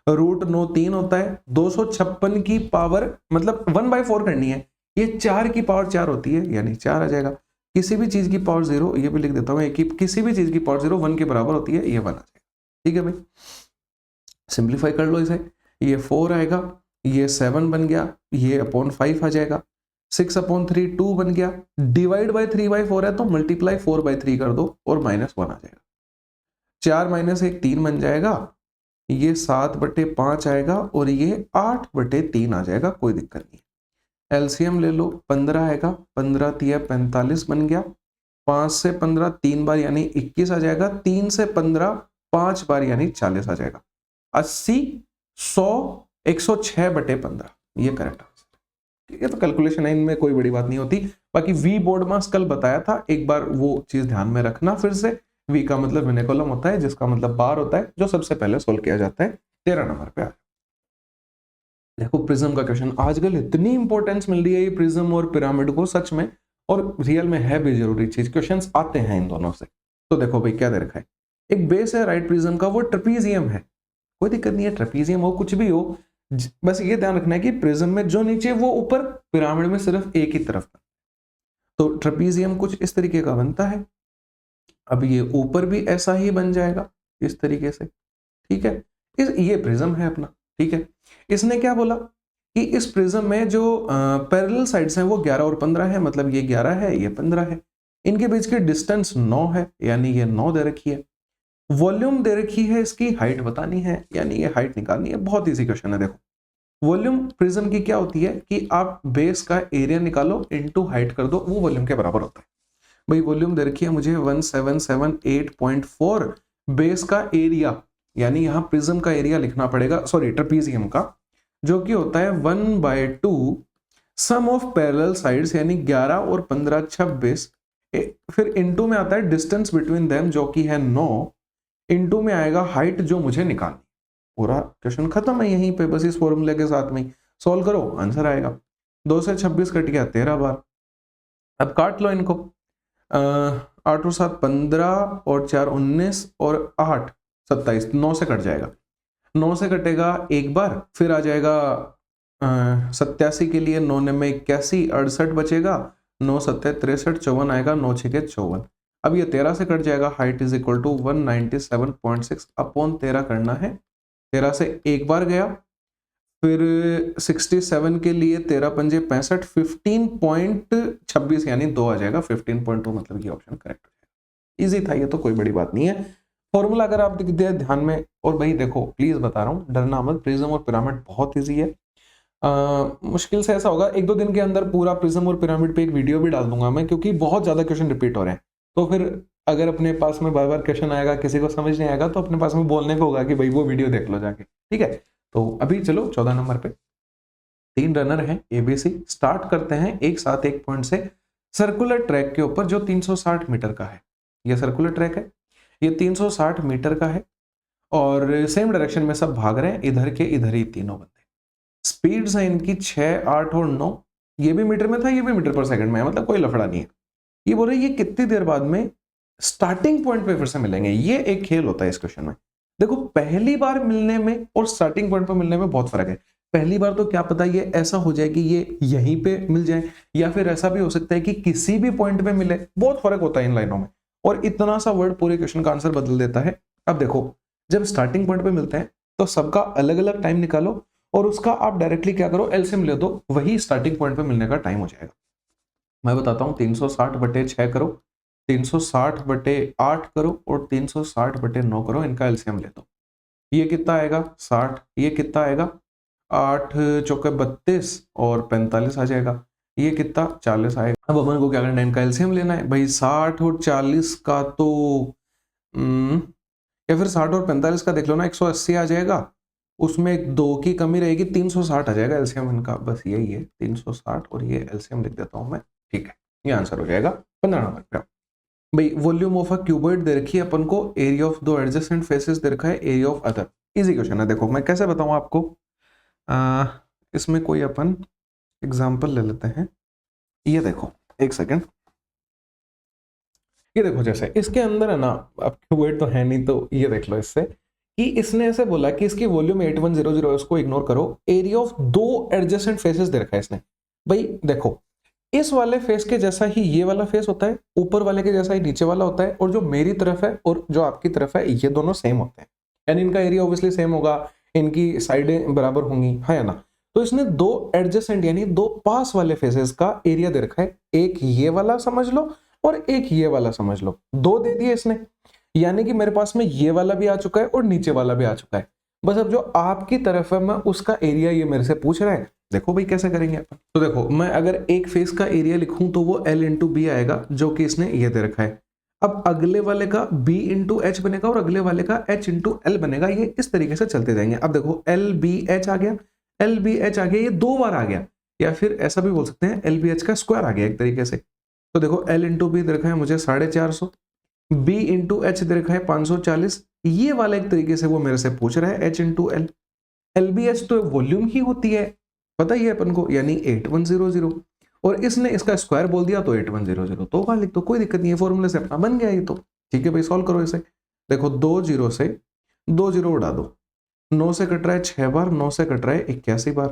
Speaker 1: रूट 9 3 होता है। 256 की पावर मतलब 1/4 करनी है, ये 4 की पावर 4 होती है, यानी 4 आ जाएगा। किसी भी चीज की पावर 0, ये भी लिख देता हूँ, किसी भी चीज की पावर 0 1 के बराबर होती है, ये 1 आ जाएगा। ठीक है भाई, सिंप्लीफाई कर लो इसे। ये 4 आएगा, ये 7 बन गया, ये अपॉन 5 आ जाएगा। 6/3 2 बन गया, डिवाइड बाय 3/4 है, तो मल्टीप्लाई 4/3 कर दो और -1 आ जाएगा। 4 - 1 3 बन जाएगा, ये 7/5 आएगा और ये 8/3 आ जाएगा, कोई दिक्कत नहीं। एलसीएम ले लो, 15 आएगा, 15 तिया 45 बन गया। 5 से 15 3 बार यानी 21 आ जाएगा। 3 से 15 5 बार यानी 40 आ जाएगा। 80 100 106/15, ये करेक्ट आंसर। ये तो कैलकुलेशन है, इनमें कोई बड़ी बात नहीं होती। बाकी वी बोर्ड मास कल बताया था, एक बार वो चीज ध्यान में रखना फिर से। वी का मतलब विनेकुलम होता है, जिसका मतलब बार होता है, जो सबसे पहले सोल्व किया जाता है। 13 नंबर पे आ देखो प्रिज्म का क्वेश्चन। आजकल इतनी इंपॉर्टेंस मिल रही है ये प्रिज्म और पिरामिड को, सच में, और रियल में है भी जरूरी चीज। क्वेश्चंस आते हैं इन दोनों से। तो देखो भाई क्या दे रखा है, एक बेस है राइट प्रिज्म का, वो ट्रेपीजियम है, कोई दिक्कत नहीं है, ट्रेपीजियम हो कुछ भी हो, बस ये ध्यान रखना है कि प्रिज्म में जो नीचे वो ऊपर, पिरामिड में सिर्फ एक ही तरफ। तो ट्रेपीजियम कुछ इस तरीके का बनता है। अब ये ऊपर भी ऐसा ही बन जाएगा इस तरीके से। ठीक है, ये प्रिज्म है अपना। ठीक है, इसने क्या बोला कि इस प्रिज्म में जो पैरेलल साइड्स हैं वो 11 और 15 है, मतलब ये 11 है, ये 15 है। इनके बीच की डिस्टेंस 9 है, यानी ये 9 दे रखी है। वॉल्यूम दे रखी है, इसकी हाइट बतानी है, यानी ये हाइट निकालनी है। बहुत इजी क्वेश्चन है। देखो वॉल्यूम प्रिज्म की क्या होती है कि आप बेस का एरिया निकालो इनटू हाइट कर दो, वो वॉल्यूम के बराबर होता है। भाई वॉल्यूम दे रखी है मुझे 1778.4, बेस का एरिया, यानी यहां प्रिज्म का एरिया लिखना पड़ेगा, सॉरी ट्रेपीजियम का, जो कि होता है 1/2 सम ऑफ पैरेलल साइड्स, यानी 11 और 15 26। फिर इनटू में आता है डिस्टेंस बिटवीन देम, जो कि है 9। इनटू में आएगा हाइट जो मुझे निकालनी। पूरा क्वेश्चन खत्म है यहीं पे, बस इस फॉर्मूले के साथ में सॉल्व करो, आंसर आएगा। 2 से 26 कट गया 13 बार। अब काट लो इनको, 8 और 7 15 और 4 19 और 8 27, 9 से कट जाएगा। 9 से कटेगा एक बार, फिर आ जाएगा 87 के लिए, 9 में 81, 68 बचेगा, 9 7 63, 54 आएगा, 9 6 54। अब ये 13 से कट जाएगा, height is equal to 197.6 upon 13 करना है। 13 से एक बार गया, फिर 67 के लिए 13 पंजे 65, 15.26 यानी 2 आ जाएगा। 15.2 मतलब ये ऑप्शन करेक्ट है। इजी था ये तो, कोई बड़ी बात नहीं है। फॉर्मूला अगर आप दिया ध्यान में, और भाई देखो प्लीज बता रहा हूँ, डरना मत, प्रिज्म और पिरामिड बहुत ईजी है। मुश्किल से ऐसा होगा 1-2 दिन के अंदर पूरा प्रिज्म और पिरामिड पे एक वीडियो भी डाल दूंगा मैं, क्योंकि बहुत ज्यादा क्वेश्चन रिपीट हो रहे हैं। तो फिर अगर अपने पास में बार बार क्वेश्चन आएगा, किसी को समझ नहीं आएगा, तो अपने पास में बोलने को होगा कि भाई वो वीडियो देख लो जाके, ठीक है। तो अभी चलो 14 नंबर पे 3 रनर हैं एबीसी, स्टार्ट करते हैं एक साथ एक पॉइंट से सर्कुलर ट्रैक के ऊपर जो 360 मीटर का है। ये सर्कुलर ट्रैक है, ये 360 मीटर का है और सेम डायरेक्शन में सब भाग रहे हैं, इधर के इधर ही तीनों बंदे। स्पीड्स हैं इनकी 6, 8 और 9। ये भी मीटर में था, ये भी मीटर पर सेकंड में है, मतलब कोई लफड़ा नहीं है। ये बोल रहे ये कितनी देर बाद में स्टार्टिंग पॉइंट पे फिर से मिलेंगे। ये एक खेल होता है इस क्वेश्चन में। देखो पहली बार मिलने में और स्टार्टिंग पॉइंट पे मिलने में बहुत फर्क है। पहली बार तो क्या पता ये ऐसा हो जाए कि ये यहीं पे मिल जाए, या फिर ऐसा भी हो सकता है कि किसी भी पॉइंट पे मिले। बहुत फर्क होता है इन लाइनों में, और इतना सा वर्ड पूरे क्वेश्चन का आंसर बदल देता है। अब देखो जब स्टार्टिंग पॉइंट पे मिलते हैं तो सबका अलग अलग टाइम निकालो और उसका आप डायरेक्टली क्या करो, एलसीएम ले दो, वही स्टार्टिंग पॉइंट पे मिलने का टाइम हो जाएगा। मैं बताता हूँ 360/6 करो, 360/8 करो और 360/9 करो, इनका एलसीएम ले दो। ये कितना आएगा 60, ये कितना आएगा 8 चौके 32 और 45 आ जाएगा। ये कितना 40 आएगा। अब अपन को क्या करना है, इनका एलसीएम लेना है भाई। 60 और 40 का तो या फिर 60 और 45 का देख लो ना, 180 आ जाएगा, उसमें 2 की कमी रहेगी, 360 आ जाएगा एलसीएम इनका। बस यही है 360, और ये एलसीएम लिख देता हूं मैं, ठीक है। ये आंसर हो जाएगा 15 नंबर पे। भाई वॉल्यूम ऑफ अ क्यूबॉइड दे रखी है अपन को, एरिया ऑफ दो एडजेसेंट फेसेस दे रखा है, area of other. Easy question है। देखो मैं कैसे बताऊं आपको, इसमें कोई अपन एग्जांपल ले लेते हैं। ये देखो एक सेकंड, ये देखो जैसे इसके अंदर है ना, अब क्यूबॉइड तो है नहीं, तो ये देख लो इससे कि इसने ऐसे बोला कि इसकी वॉल्यूम 8100 है, उसको इग्नोर करो। एरिया ऑफ 2 एडजेसेंट फेसेस दे रखा है इसने। भाई देखो इस वाले फेस के जैसा ही ये वाला फेस होता है, ऊपर वाले के जैसा ही नीचे वाला होता है, और जो मेरी तरफ है और जो आपकी तरफ है ये दोनों सेम होते हैं, यानी इनका एरिया ऑब्वियसली सेम होगा, इनकी साइडें बराबर होंगी, है ना। तो इसने 2 एडजेसेंट यानी 2 पास वाले फेसेस का एरिया दे रखा है, एक ये वाला समझ लो और एक ये वाला समझ लो, 2 दे दिए इसने, यानी कि मेरे पास में ये वाला भी आ चुका है और नीचे वाला भी आ चुका है। बस अब जो आपकी तरफ है मैं उसका एरिया ये मेरे से पूछ रहा है। देखो भाई कैसे करेंगे अपन। तो देखो मैं अगर एक फेस का एरिया लिखूं तो वो L इंटू बी आएगा, जो कि इसने ये दे रखा है। अब अगले वाले का B इंटू एच बनेगा और अगले वाले का H इंटू एल बनेगा। ये इस तरीके से चलते जाएंगे। अब देखो LBH आ गया, LBH आ गया, ये 2 बार आ गया, या फिर ऐसा भी बोल सकते हैं LBH का स्क्वायर आ गया एक तरीके से। तो देखो L इंटू बी दे रखा है मुझे 450, B इंटू एच दे रखा है 540। ये वाला एक तरीके से वो मेरे से पूछ रहा है H इंटू एल। LBH तो वॉल्यूम ही होती है, पता ही है अपन को, यानी 8100, और इसने इसका स्क्वायर बोल दिया तो 8100, तो वहां लिख दो, कोई दिक्कत नहीं है, फॉर्मूले से अपना बन गया ये तो। ठीक है भाई सॉल्व करो इसे। देखो 2 0 से 2 0 उड़ा दो, 9 से कट रहा है 6 बार, 9 से कट रहा है 81 बार,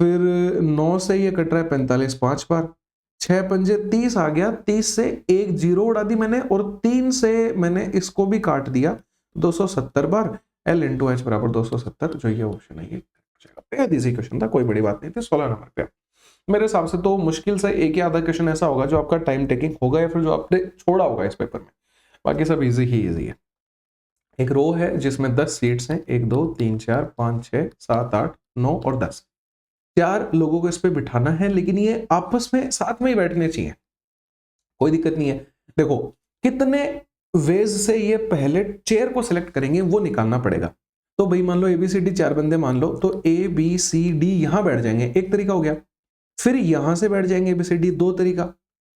Speaker 1: फिर 9 से ये कट रहा है 45 5 बार, 6 पंजे 30 आ गया, 30 से 1 0 उड़ा दी मैंने, और 3 से मैंने इसको भी काट दिया, 270 बार। L इंटू एच बराबर 270, जो ये ऑप्शन है ये बेहद इजी क्वेश्चन था, कोई बड़ी बात नहीं थी। 16 नंबर पे मेरे हिसाब से तो मुश्किल से एक ही आधा क्वेश्चन ऐसा होगा जो आपका टाइम टेकिंग होगा, या फिर जो आपने छोड़ा होगा इस पेपर में, बाकी सब इजी ही इजी है। एक रो है जिसमें 10 सीट्स हैं, 1 2 3 4 5 6 7 8 9 और 10। 4 लोगों को इस पे बिठाना है, लेकिन ये आपस में साथ में ही बैठने चाहिए, कोई दिक्कत नहीं है। देखो कितने वेज से ये पहले चेयर को सिलेक्ट करेंगे वो निकालना पड़ेगा। तो भाई मान लो ABCD 4 बंदे मान लो, तो ABCD यहां बैठ जाएंगे, एक तरीका हो गया। फिर यहां से बैठ जाएंगे ABCD, 2 तरीका,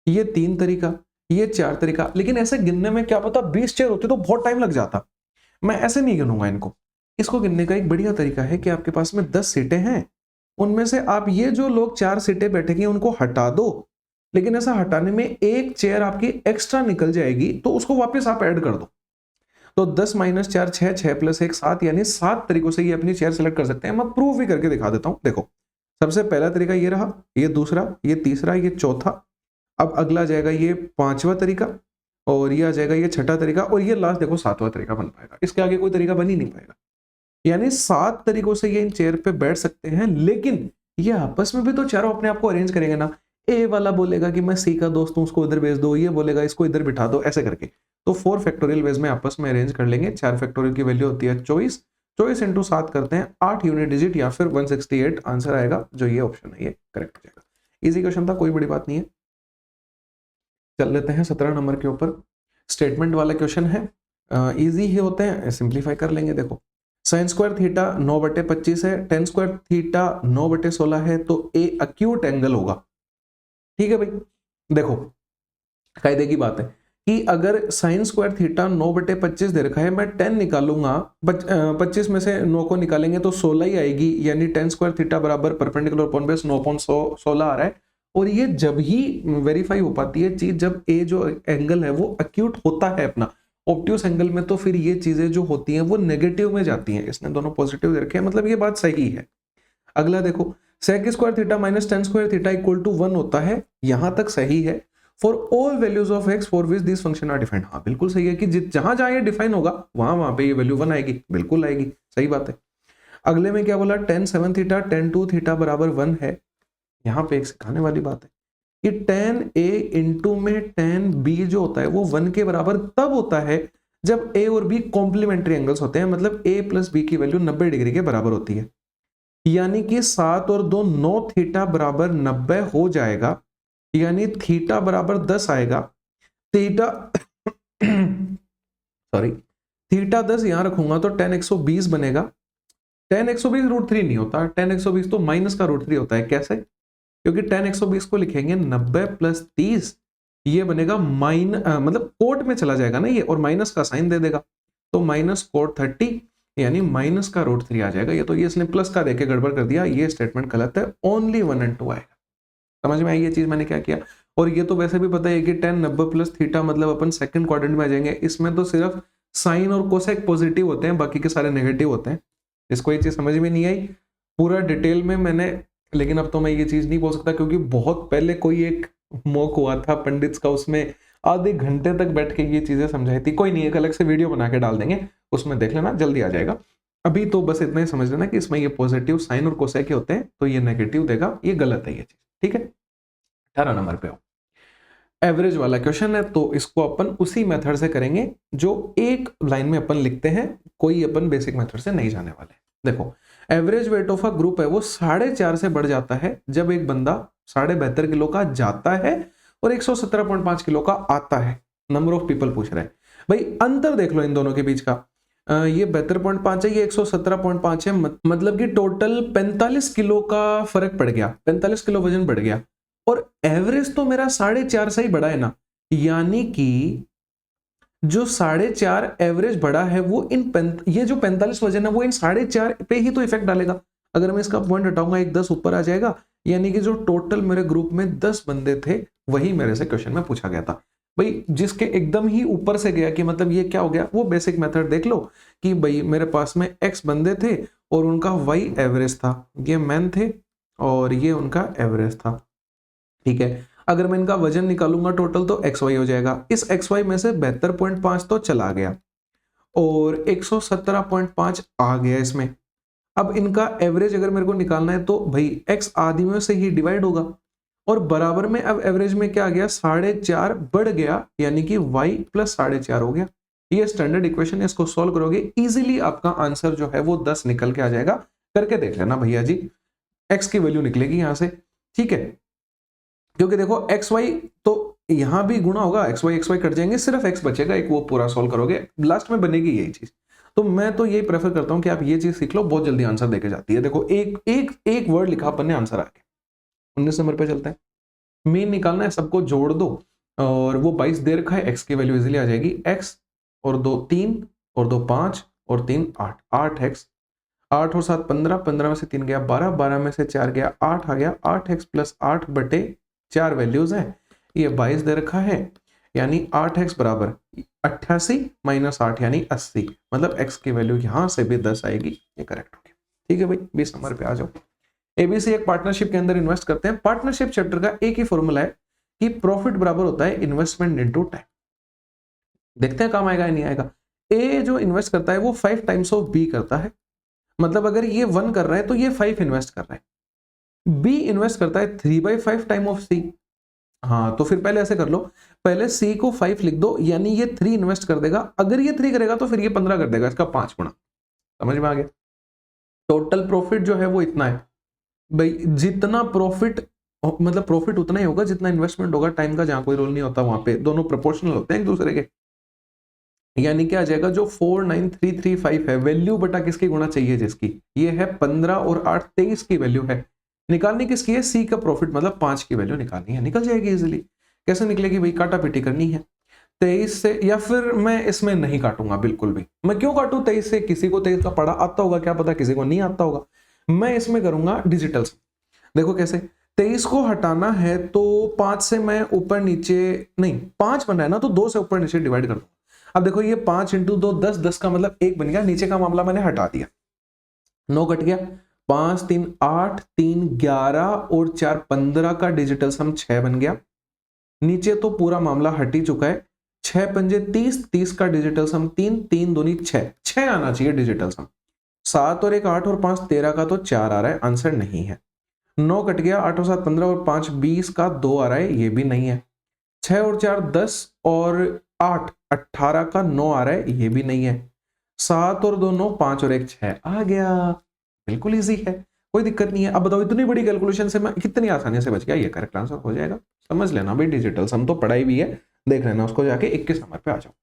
Speaker 1: ये 3 तरीका, ये 4 तरीका। लेकिन ऐसे गिनने में क्या पता 20 चेयर होती तो बहुत टाइम लग जाता। मैं ऐसे नहीं गिनूंगा इनको। इसको गिनने का एक बढ़िया तरीका है कि आपके पास में 10 सीटें हैं, उनमें से आप ये जो लोग 4 सीटें बैठेंगे उनको हटा दो, लेकिन ऐसा हटाने में एक चेयर आपकी एक्स्ट्रा निकल जाएगी, तो उसको वापस आप ऐड कर दो। तो 10 - 4 6, 6 + 1 7, यानी 7 तरीकों से ये अपनी चेयर सेलेक्ट कर सकते हैं। मैं प्रूफ भी करके दिखा देता हूं। देखो सबसे पहला तरीका ये रहा, ये दूसरा, ये तीसरा, ये चौथा। अब अगला जाएगा ये 5वां तरीका, और ये आ जाएगा ये 6ठा तरीका, और ये लास्ट देखो 7वां तरीका बन पाएगा। इसके आगे कोई तरीका बन ही नहीं पाएगा। यानी 7 तरीकों से ये इन चेयर पे बैठ सकते हैं, लेकिन ये आपस में भी तो चारों अपने आप को अरेंज करेंगे ना। ए वाला बोलेगा कि मैं सी का दोस्त हूं, उसको इधर भेज दो, ये बोलेगा इसको इधर बिठा दो, ऐसे करके। तो 4 फैक्टोरियल वेज में आपस में अरेंज कर लेंगे। 4 फैक्टोरियल की वैल्यू होती है 24 इंटू 7 करते हैं 8 यूनिट डिजिट या फिर 168 आंसर आएगा, जो ये ऑप्शन है ये करेक्ट हो जाएगा। इजी क्वेश्चन था, कोई बड़ी बात नहीं है। चल लेते हैं 17 नंबर के ऊपर। स्टेटमेंट वाला क्वेश्चन है, इजी ही होते हैं, सिंप्लीफाई कर लेंगे। देखो साइन स्क्वायर थीटा 9/25 है, टेन स्क्वायर थीटा 9/16 है, तो ए अक्यूट एंगल होगा। ठीक है भाई, देखो कायदे की बात है कि अगर साइन स्क्वायर थीटा 9/25 दे रखा है, मैं 10 निकालूंगा, 25 में से 9 को निकालेंगे तो 16 ही आएगी, यानी टेन स्क्वायर थीटा बराबर परपेंडिकुलर अपॉन बेस 9.16 आ रहा है। और ये जब ही वेरीफाई हो पाती है चीज जब ए जो एंगल है वो अक्यूट होता है अपना ऑब्ट्यूस एंगल में, तो फिर ये चीजें जो होती हैं वो नेगेटिव में जाती हैं। इसने दोनों पॉजिटिव दे रखे हैं, मतलब ये बात सही है। अगला देखो sec square theta minus tan square theta equal to 1 होता है, यहां तक सही है। For all values of x for which this function are defined, हाँ बिल्कुल सही है कि जहां जहां ये डिफाइन होगा वहां वहां पे ये वैल्यू 1 आएगी, बिल्कुल आएगी, सही बात है। अगले में क्या बोला, टेन 7 थीटा टेन 2 थीटा बराबर 1 है। यहाँ पे एक सिखाने वाली बात है कि टेन ए इंटू में टेन बी जो होता है वो 1 के बराबर तब होता है जब ए और बी कॉम्प्लीमेंट्री एंगल्स होते हैं, मतलब ए प्लस बी की वैल्यू 90 डिग्री के बराबर होती है। यानी कि 7 और 2 9 थीटा बराबर 90 हो जाएगा, यानी थीटा बराबर 10 आएगा। थीटा सॉरी थीटा 10 यहां रखूंगा तो tan 120 बनेगा। tan 120 √3 नहीं होता, tan 120 तो माइनस का √3 होता है। कैसे? क्योंकि tan 120 को लिखेंगे 90 + 30, ये बनेगा मतलब कोट में चला जाएगा ना ये, और माइनस का साइन दे देगा, तो माइनस कोट 30, यानी माइनस का √3 आ जाएगा। ये तो ये इसने प्लस का देके गड़बड़ कर दिया, ये स्टेटमेंट गलत है, ओनली 1 और 2 आएगा। समझ में आई ये चीज मैंने क्या किया? और ये तो वैसे भी पता है कि tan 90 + थीटा मतलब अपन सेकंड क्वाड्रेंट में आ जाएंगे, इसमें तो सिर्फ साइन और कोसेक पॉजिटिव होते हैं, बाकी के सारे नेगेटिव होते हैं। इसको ये चीज समझ में नहीं आई पूरा डिटेल में मैंने, लेकिन अब तो मैं ये चीज नहीं बोल सकता क्योंकि बहुत पहले कोई एक मॉक हुआ था पंडित्स का, उसमें आधे घंटे तक बैठ के ये चीजें समझाई थी। कोई नहीं, एक अलग से वीडियो बना के डाल देंगे, उसमें देख लेना, जल्दी आ जाएगा। अभी तो बस इतना ही समझ लेना कि इसमें ये पॉजिटिव साइन और कोसेक के होते हैं, तो ये नेगेटिव देगा, ये गलत है ये चीज। ठीक है, 18 नंबर पे हो, एवरेज वाला क्वेश्चन है, तो इसको अपन उसी मेथड से करेंगे जो एक लाइन में अपन लिखते हैं, कोई अपन बेसिक मेथड से नहीं जाने वाले। देखो average weight of a group है वो 4.5 से बढ़ जाता है जब एक बंदा 72.5 किलो का जाता है और 117.5 किलो का आता है। नंबर ऑफ पीपल पूछ रहे हैं भाई, अंतर देख लो इन दोनों के बीच का, ये 72.5 है, ये 117.5 है, मतलब कि टोटल 45 किलो का फर्क पड़ गया, 45 किलो वजन बढ़ गया, और एवरेज तो मेरा 4.5 से ही बढ़ा है ना, यानी कि जो 4.5 एवरेज बढ़ा है वो ये जो 45 वजन है वो इन 4.5 पे ही तो इफेक्ट डालेगा। अगर मैं इसका पॉइंट हटाऊंगा, एक 10 ऊपर आ जाएगा, यानी कि जो टोटल मेरे ग्रुप में 10 बंदे थे वही मेरे से क्वेश्चन में पूछा गया था। भाई जिसके एकदम ही ऊपर से गया कि मतलब ये क्या हो गया, वो बेसिक मेथड देख लो कि भाई मेरे पास में x बंदे थे और उनका y एवरेज था, ये मैन थे और ये उनका एवरेज था। ठीक है, अगर मैं इनका वजन निकालूंगा टोटल तो xy हो जाएगा, इस xy में से 72.5 तो चला गया और 117.5 आ गया इसमें। अब इनका एवरेज अगर मेरे को निकालना है तो भाई x आदि में से ही डिवाइड होगा, और बराबर में अब एवरेज में क्या आ गया, 4.5 बढ़ गया, यानी कि y + 4.5 हो गया। ये स्टैंडर्ड इक्वेशन है, इसको सॉल्व करोगे इजीली आपका आंसर जो है वो 10 निकल के आ जाएगा। करके देख लेना भैया जी, x की वैल्यू निकलेगी यहां से। ठीक है, क्योंकि देखो xy तो यहां भी गुणा होगा, xy कट जाएंगे, सिर्फ x बचेगा, एक वो पूरा सॉल्व करोगे, लास्ट में बनेगी यही चीज। तो मैं तो यही प्रेफर करता हूं कि आप ये चीज सीख लो, बहुत जल्दी आंसर देके जाती है। देखो एक वर्ड लिखा अपन ने, आंसर आ गया। 19 नंबर पे चलते हैं। मीन निकालना है, सबको जोड़ दो और वो 22 दे रखा है, x की वैल्यू इजीली आ जाएगी। x और 2 3 और 2 5 और 3 8, 8x, 8 और 7 15, 15 में से 3 गया 12, 12 में से 4 गया 8 आ गया, 8x + 8/4 वैल्यूज है, ये 22 दे रखा है, यानी 8x बराबर 88 - 8 यानी 80, मतलब x की वैल्यू यहां से भी 10 आएगी, ये करेक्ट हो गया। ठीक है भाई, 20 नंबर पे आ जाओ। एबीसी एक पार्टनरशिप के अंदर इन्वेस्ट करते हैं। पार्टनरशिप चैप्टर का एक ही फॉर्मूला है कि प्रॉफिट बराबर होता है इन्वेस्टमेंट इनटू टाइम। देखते हैं काम आएगा या नहीं आएगा। ए जो इन्वेस्ट करता है वो 5 टाइम्स ऑफ बी करता है, मतलब अगर ये 1 कर रहा है तो ये 5 इन्वेस्ट कर रहा है। बी इन्वेस्ट करता है 3/5 टाइम ऑफ सी, हाँ तो फिर पहले ऐसे कर लो, पहले C को 5 लिख दो, यानी ये 3 इन्वेस्ट कर देगा, अगर ये 3 करेगा तो फिर ये 15 कर देगा, इसका 5 गुना। समझ में आ गया? टोटल प्रॉफिट जो है वो इतना है भाई, जितना प्रॉफिट मतलब प्रॉफिट उतना ही होगा जितना इन्वेस्टमेंट होगा, टाइम का जहां कोई रोल नहीं होता, वहां पे दोनों प्रोपोर्शनल होते हैं एक दूसरे के। यानी क्या आ जाएगा, जो 49335 है, वैल्यू बटा किसकी गुणा चाहिए, जिसकी ये है 15 और 8 23 की वैल्यू है, निकालनी किसकी है, सी का प्रॉफिट मतलब 5 की वैल्यू निकालनी है, निकल जाएगी इजीली। कैसे निकलेगी भाई, काटा पीटी करनी है 23 से, या फिर मैं इसमें नहीं काटूंगा बिल्कुल भी। मैं क्यों काटूं 23 से, किसी को 23 का पढ़ा आता होगा, क्या पता किसी को नहीं आता होगा। मैं इसमें करूंगा डिजिटल से। देखो कैसे, 23 को हटाना है तो 5 से मैं ऊपर नीचे नहीं, 5 बना है ना, तो 2 से ऊपर नीचे डिवाइड कर दो। अब देखो ये 5 इंटू 2 10, 10 का मतलब 1 बन गया, नीचे का मामला मैंने हटा दिया, 9 कट गया, 5 3 8 3 11 और 4 15 का डिजिटल सम 6 बन गया। नीचे तो पूरा मामला हट ही चुका है, 6 पंजे 30, 30 का डिजिटल सम 3, 3 दूनी 6, 6 आना चाहिए डिजिटल सम। 7 और 1 8 और 5 13 का तो 4 आ रहा है, आंसर नहीं है। 9 कट गया, 8 और 7 15 और 5 20 का 2 आ रहा है, ये भी नहीं है। 6 और 4 10 और 8 18 का 9 आ रहा है, ये भी नहीं है। 7 और 2 9, 5 और 1 6 आ गया, बिल्कुल इजी है, कोई दिक्कत नहीं है। अब बताओ इतनी बड़ी कैलकुलेशन से मैं कितनी आसानी से बच गया, ये करेक्ट आंसर हो जाएगा। समझ लेना भाई, डिजिटल सम तो पढ़ाई भी है, देख लेना उसको जाके 21 नंबर पे आ जाओ।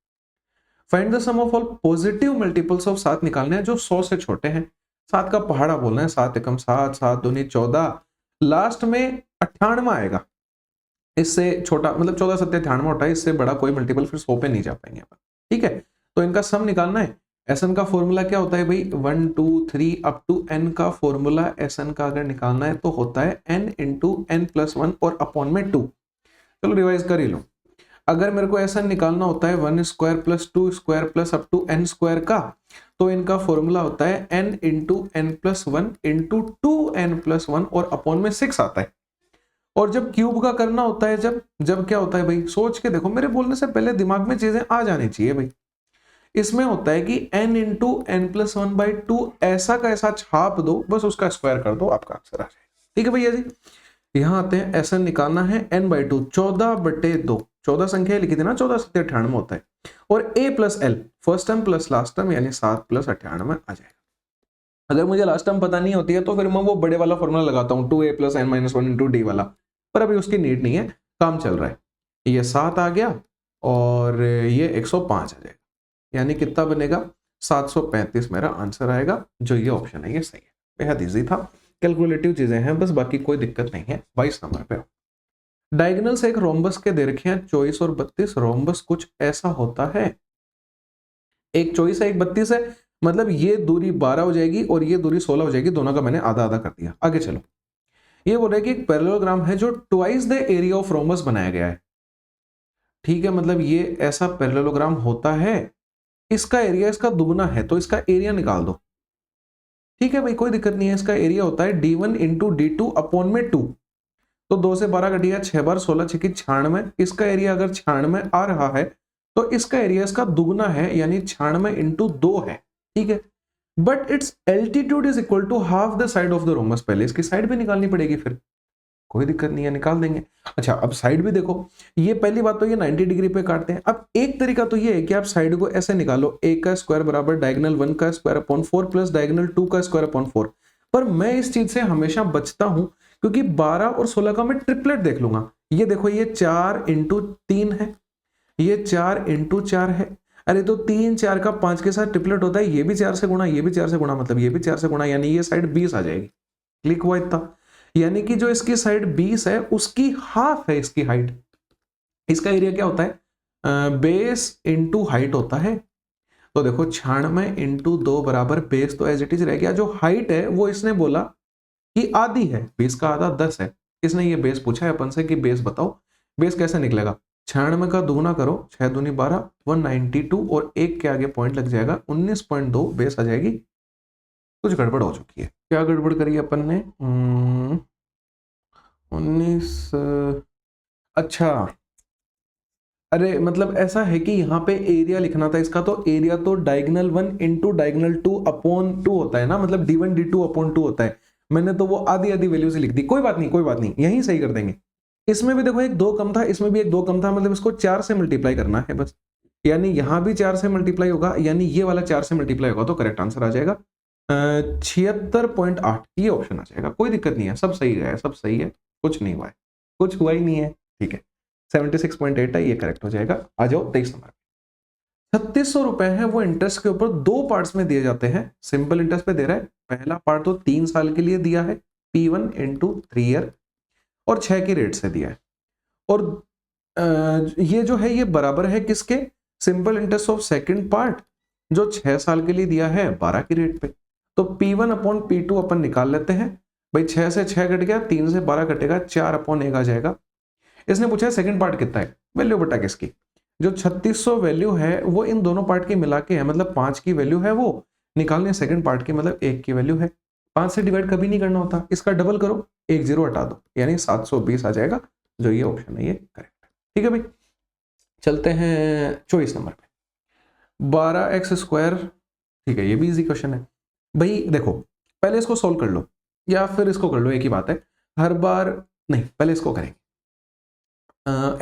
Speaker 1: Find the sum of all positive multiples of 7 निकालने हैं जो 100 से छोटे हैं। 7 का पहाड़ा बोलना है, 7 एकम 7, 7 दूनी 14, लास्ट में 98 आएगा, इससे छोटा मतलब 14 सत्ते 98 होता है, इससे बड़ा कोई मल्टीपल फिर 100 पे नहीं जा पाएंगे अपन। ठीक है, तो इनका सम निकालना है। एसएन का फॉर्मूला क्या होता है भाई, 1 2 3 अप टू एन का फॉर्मूला एसएन का अगर निकालना है तो होता है n इंटू एन प्लस 1 और अपॉन में 2। चलो रिवाइज कर ही लो, अगर मेरे को एसएन निकालना होता है 1 square plus 2 square plus up to n square का, तो इनका फॉर्मूला होता है n into n plus 1 into 2n plus 1 और अपॉन में 6 आता है। और जब क्यूब का करना होता है, जब क्या होता है भाई, सोच के देखो, मेरे बोलने से पहले दिमाग में चीजें आ जानी चाहिए भाई। इसमें होता है कि n into n plus 1 by 2 ऐसा का ऐसा छाप दो, बस उसका स्क्वायर कर दो, आपका आंसर आ जाएगा। ठीक है भैया जी, यहां आते हैं, एसएन निकालना है n बाई 2, 14/2, 14 संख्या लिखी थी ना, 14 सत्ते 98 होता है, और a plus L first term plus last term यानी 7 प्लस 98 आ जाएगा। अगर मुझे लास्ट टर्म पता नहीं होती है तो फिर मैं वो बड़े वाला फॉर्मूला लगाता हूँ 2a plus n minus 1 into D वाला, पर अभी उसकी नीड नहीं है, काम चल रहा है। ये 7 आ गया और ये 105 आ जाएगा, यानी कितना बनेगा, 735 मेरा आंसर आएगा। जो ये ऑप्शन है ये सही है, बेहद इजी था, कैलकुलेटिव चीजें हैं बस, बाकी कोई दिक्कत नहीं है। 22 नंबर पे डायगोनल से एक रोम्बस के दे रखे हैं 24 और 32। रोम्बस कुछ ऐसा होता है, एक 24 है एक 32 है, मतलब ये दूरी 12 हो जाएगी और ये दूरी 16 हो जाएगी, दोनों का मैंने आधा आधा कर दिया। आगे चलो, ये बोल रहा है कि एक पैरेललोग्राम है जो twice the area of rhombus बनाया गया है। ठीक है, मतलब ये ऐसा पैरेललोग्राम होता है, इसका एरिया इसका दुगना है, तो इसका एरिया निकाल दो। ठीक है भाई, कोई दिक्कत नहीं है, इसका एरिया होता है d1 इंटू d2 अपॉन में 2, तो 2 से 12 कटिया 6 बार 16 छक्की 96, इसका एरिया अगर 96 आ रहा है तो इसका एरिया इसका दुगना है, यानी 96 इंटू 2 है। ठीक है, but it's altitude is equal to half the side of the rhombus. पहले इसकी साइड भी निकालनी पड़ेगी, फिर कोई दिक्कत नहीं है, निकाल देंगे। अच्छा, अब साइड भी देखो, ये पहली बात तो ये 90 डिग्री पे काटते हैं। अब एक तरीका तो ये है कि आप साइड को ऐसे निकालो, a का स्क्वायर बराबर डायगोनल 1 का स्क्वायर अपॉन 4 प्लस डायगोनल 2 का स्क्वायर अपॉन 4, पर मैं इस चीज से हमेशा बचता हूं क्योंकि 12 और 16 का मैं ट्रिपलेट देख लूंगा। ये देखो, ये 4 इंटू 3 है, ये 4 इंटू 4 है, अरे तो 3 4 का 5 के साथ ट्रिपलेट होता है, ये भी 4 से गुणा, ये भी 4 से गुणा, मतलब ये भी 4 से गुणा, यानी ये साइड 20 आ जाएगी। क्लिक हुआ इतना, यानी कि जो इसकी साइड 20 है उसकी हाफ है इसकी हाइट। इसका एरिया क्या होता है, बेस इंटू हाइट होता है। तो देखो 96 इंटू 2 बराबर बेस तो एज इट इज रह गया, जो हाइट है वो इसने बोला कि आधी है, 20 का आधा 10 है, इसने ये बेस पूछा है अपन से कि बेस बताओ। बेस कैसे निकलेगा, 96 का दुगुना करो, 6 दूनी 12, 192 और 1 के आगे पॉइंट लग जाएगा, 19.2 बेस आ जाएगी। कुछ गड़बड़ हो चुकी है, क्या गड़बड़ करी अपन ने, 19, अच्छा, अरे मतलब ऐसा है कि यहाँ पे एरिया लिखना था इसका, तो एरिया तो डायगोनल 1 इंटू डायगोनल 2 अपॉन 2 होता है ना, मतलब d1 d2 अपॉन 2 होता है, मैंने तो वो आधी आधी वैल्यू से लिख दी। कोई बात नहीं, कोई बात नहीं, यहीं सही कर देंगे, इसमें भी देखो एक 2 कम था, इसमें भी एक 2 कम था, मतलब इसको 4 से मल्टीप्लाई करना है बस, यानी यहां भी 4 से मल्टीप्लाई होगा, यानी ये वाला 4 से मल्टीप्लाई होगा तो करेक्ट आंसर आ जाएगा 76.8, ये ऑप्शन आ जाएगा। कोई दिक्कत नहीं है, सब सही है, सब सही है, कुछ नहीं हुआ है, कुछ हुआ ही नहीं है, ठीक है। 76.8 है, ये करेक्ट हो जाएगा। आ जाओ 23 नंबर। 3600 रुपए है वो इंटरेस्ट के ऊपर 2 पार्ट्स में दिए जाते हैं, सिंपल इंटरेस्ट पे दे रहा है। पहला पार्ट तो 3 साल के लिए दिया है, P1 इंटू 3 ईयर, और 6 की रेट से दिया है। और ये जो है ये बराबर है किसके, simple interest of second part जो 6 साल के लिए दिया है 12 की रेट पे। तो P1 अपॉन P2 अपन निकाल लेते हैं भाई, 6 से 6 कट गया, 3 से 12 कटेगा, 4 अपॉन 1 आ जाएगा। इसने पूछा है सेकंड पार्ट कितना है, वैल्यू बटा किसकी, जो 3600 वैल्यू है वो इन दोनों पार्ट की मिला के है, मतलब 5 की वैल्यू है वो निकालने, सेकंड पार्ट की मतलब 1 की वैल्यू है। 5 से डिवाइड कभी नहीं करना होता, इसका डबल करो, 1 0 हटा दो, यानी 720 आ जाएगा, जो ये ऑप्शन है ये करेक्ट है। ठीक है भाई, चलते हैं 24 नंबर पे। 12x², ठीक है, ये भी इजी क्वेश्चन है भाई। देखो पहले इसको सोल्व कर लो या फिर इसको कर लो, एक ही बात है, हर बार नहीं, पहले इसको करेंगे।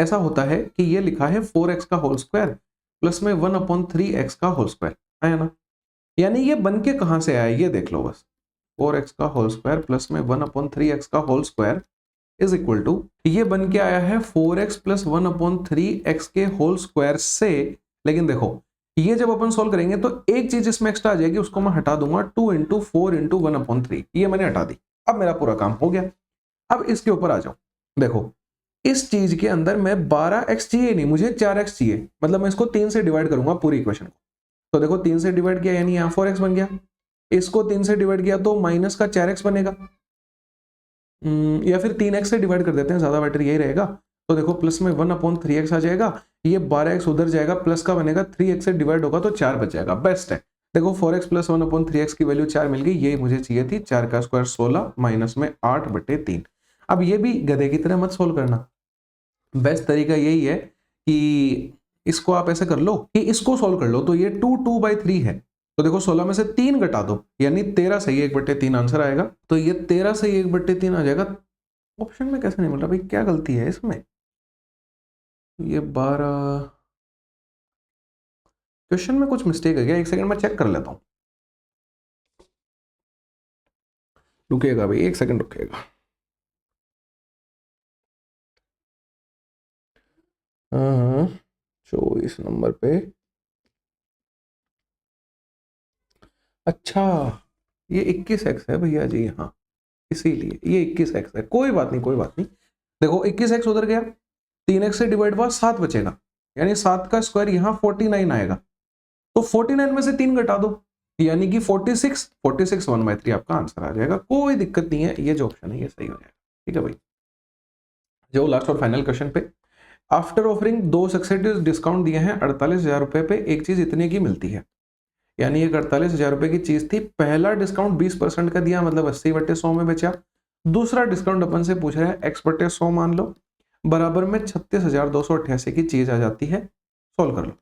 Speaker 1: ऐसा होता है कि ये लिखा है 4x का होल स्क्वायर प्लस में 1/3x का होल स्क्वायर, आया ना, यानी ये बन के कहां से आया ये देख लो बस, 4x का होल स्क्वायर प्लस में 1/3x का whole square is equal to, ये बन के आया है 4x प्लस 1/3x के होल स्क्वायर से। लेकिन देखो ये जब अपन सोल्व करेंगे तो एक चीज इसमें एक्स्ट्रा आ जाएगी, उसको मैं हटा दूंगा, 2 इंटू 4 इंटू 1/3, ये मैंने हटा दी, अब मेरा पूरा काम हो गया। अब इसके ऊपर आ जाओ, देखो इस चीज के अंदर मैं 12x चाहिए नहीं, मुझे 4x चाहिए, मतलब मैं इसको 3 से डिवाइड करूंगा पूरी इक्वेशन को। तो देखो 3 से डिवाइड किया यानी यहाँ 4x बन गया, इसको 3 से डिवाइड किया तो माइनस का 4x बनेगा, या फिर 3x से डिवाइड कर देते हैं, ज्यादा बेटर यही रहेगा। तो देखो प्लस में 1/3x आ जाएगा, ये 12x उधर जाएगा, प्लस का बनेगा, 3x से डिवाइड होगा तो 4 बच जाएगा, बेस्ट है। देखो 4x प्लस 1/3x की वैल्यू 4 मिल गई, ये मुझे चाहिए थी, 4 का स्क्वायर 16 माइनस में 8/3। अब ये भी गधे की तरह मत सोल्व करना, बेस्ट तरीका यही है कि इसको आप ऐसे कर लो कि इसको सोल्व कर लो, तो ये 2/3 है, तो देखो 16 में से 3 घटा दो, यानी 13 सही 1/3 आंसर आएगा। तो ये 13 सही 1/3 आ जाएगा। ऑप्शन में कैसे नहीं मिल रहा भाई, क्या गलती है इसमें, ये 12 क्वेश्चन में कुछ मिस्टेक है क्या, एक सेकंड में चेक कर लेता हूं, रुकेगा भाई, एक सेकंड रुकेगा। 24 नंबर पे, अच्छा ये 21x है भैया जी, हाँ इसीलिए ये 21x है, कोई बात नहीं कोई बात नहीं। देखो 21x उधर गया, 3x से डिवाइड हुआ 7 बचेगा, यानी 7 का स्क्वायर यहाँ 49 आएगा, तो 49 में से 3 घटा दो, यानी कि 46 1/3 आपका आंसर आ जाएगा, कोई दिक्कत नहीं है, ये जो ऑप्शन है ये सही हो जाएगा। ठीक है भाई, जो लास्ट और फाइनल क्वेश्चन पे, आफ्टर ऑफरिंग 2 सक्सेसिव डिस्काउंट दिए हैं 48,000 रुपए पे, एक चीज इतने की मिलती है, यानी एक 48,000 रुपए की चीज थी, पहला डिस्काउंट 20% का दिया, मतलब 80/100 में बेचा, दूसरा डिस्काउंट अपन से पूछ रहा है x/100 मान लो, बराबर में 36,288 की चीज आ जाती है। सोल्व कर लो,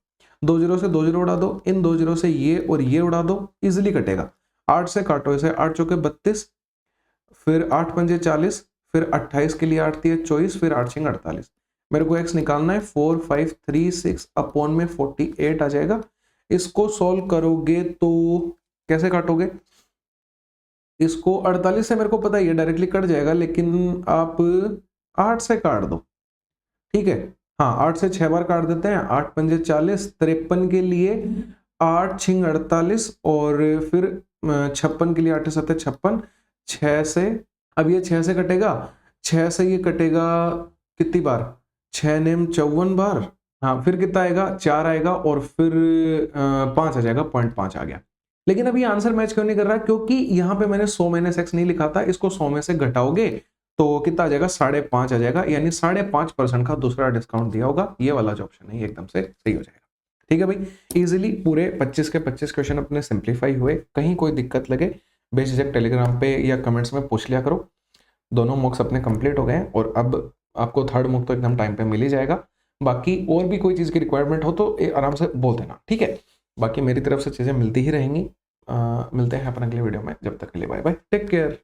Speaker 1: 2 जीरो से 2 जीरो उड़ा दो, इन 2 जीरो से ये और ये उड़ा दो, इजिली कटेगा। 8 से काटो इसे, 8 चौके 32, फिर 8 पंजे 40, फिर 28 के लिए 8 दिए 24, फिर 8 छिंग 48, मेरे को x निकालना है, 4536 अपॉन में 48 आ जाएगा। इसको सॉल्व करोगे तो कैसे काटोगे, इसको 48 से मेरे को पता है ये डायरेक्टली कट जाएगा, लेकिन आप 8 से काट दो, ठीक है, हाँ 8 से 6 बार काट देते हैं, 8 पंजे 40, 53 के लिए 8 छिंग 48, और फिर 56 के लिए 8 7 56, 6 से, अब ये 6 से कटेगा, 6 से ये कटेगा कितनी बार, 6 नेम 54 बार, हाँ फिर कितना आएगा 4 आएगा, और फिर 5 आ जाएगा, 0.5 आ गया। लेकिन अभी आंसर मैच क्यों नहीं कर रहा, क्योंकि यहाँ पे मैंने 100 माइनस x नहीं लिखा था, इसको 100 में से घटाओगे तो कितना आ जाएगा, 5.5 आ जाएगा, यानी 5.5% का दूसरा डिस्काउंट दिया होगा, ये वाला जो ऑप्शन है ये एकदम से सही हो जाएगा। ठीक है भाई, इजीली पूरे 25 के 25 क्वेश्चन अपने सिंप्लीफाई हुए, कहीं कोई दिक्कत लगे बेझिझक टेलीग्राम पे या कमेंट्स में पूछ लिया करो। दोनों मॉक्स अपने कंप्लीट हो गए हैं, और अब आपको थर्ड मॉक तो एकदम टाइम पे मिल ही जाएगा, बाकी और भी कोई चीज़ की रिक्वायरमेंट हो तो आराम से बोल देना, ठीक है। बाकी मेरी तरफ से चीज़ें मिलती ही रहेंगी, मिलते हैं अपन अगले वीडियो में, जब तक के लिए बाय बाय, टेक केयर।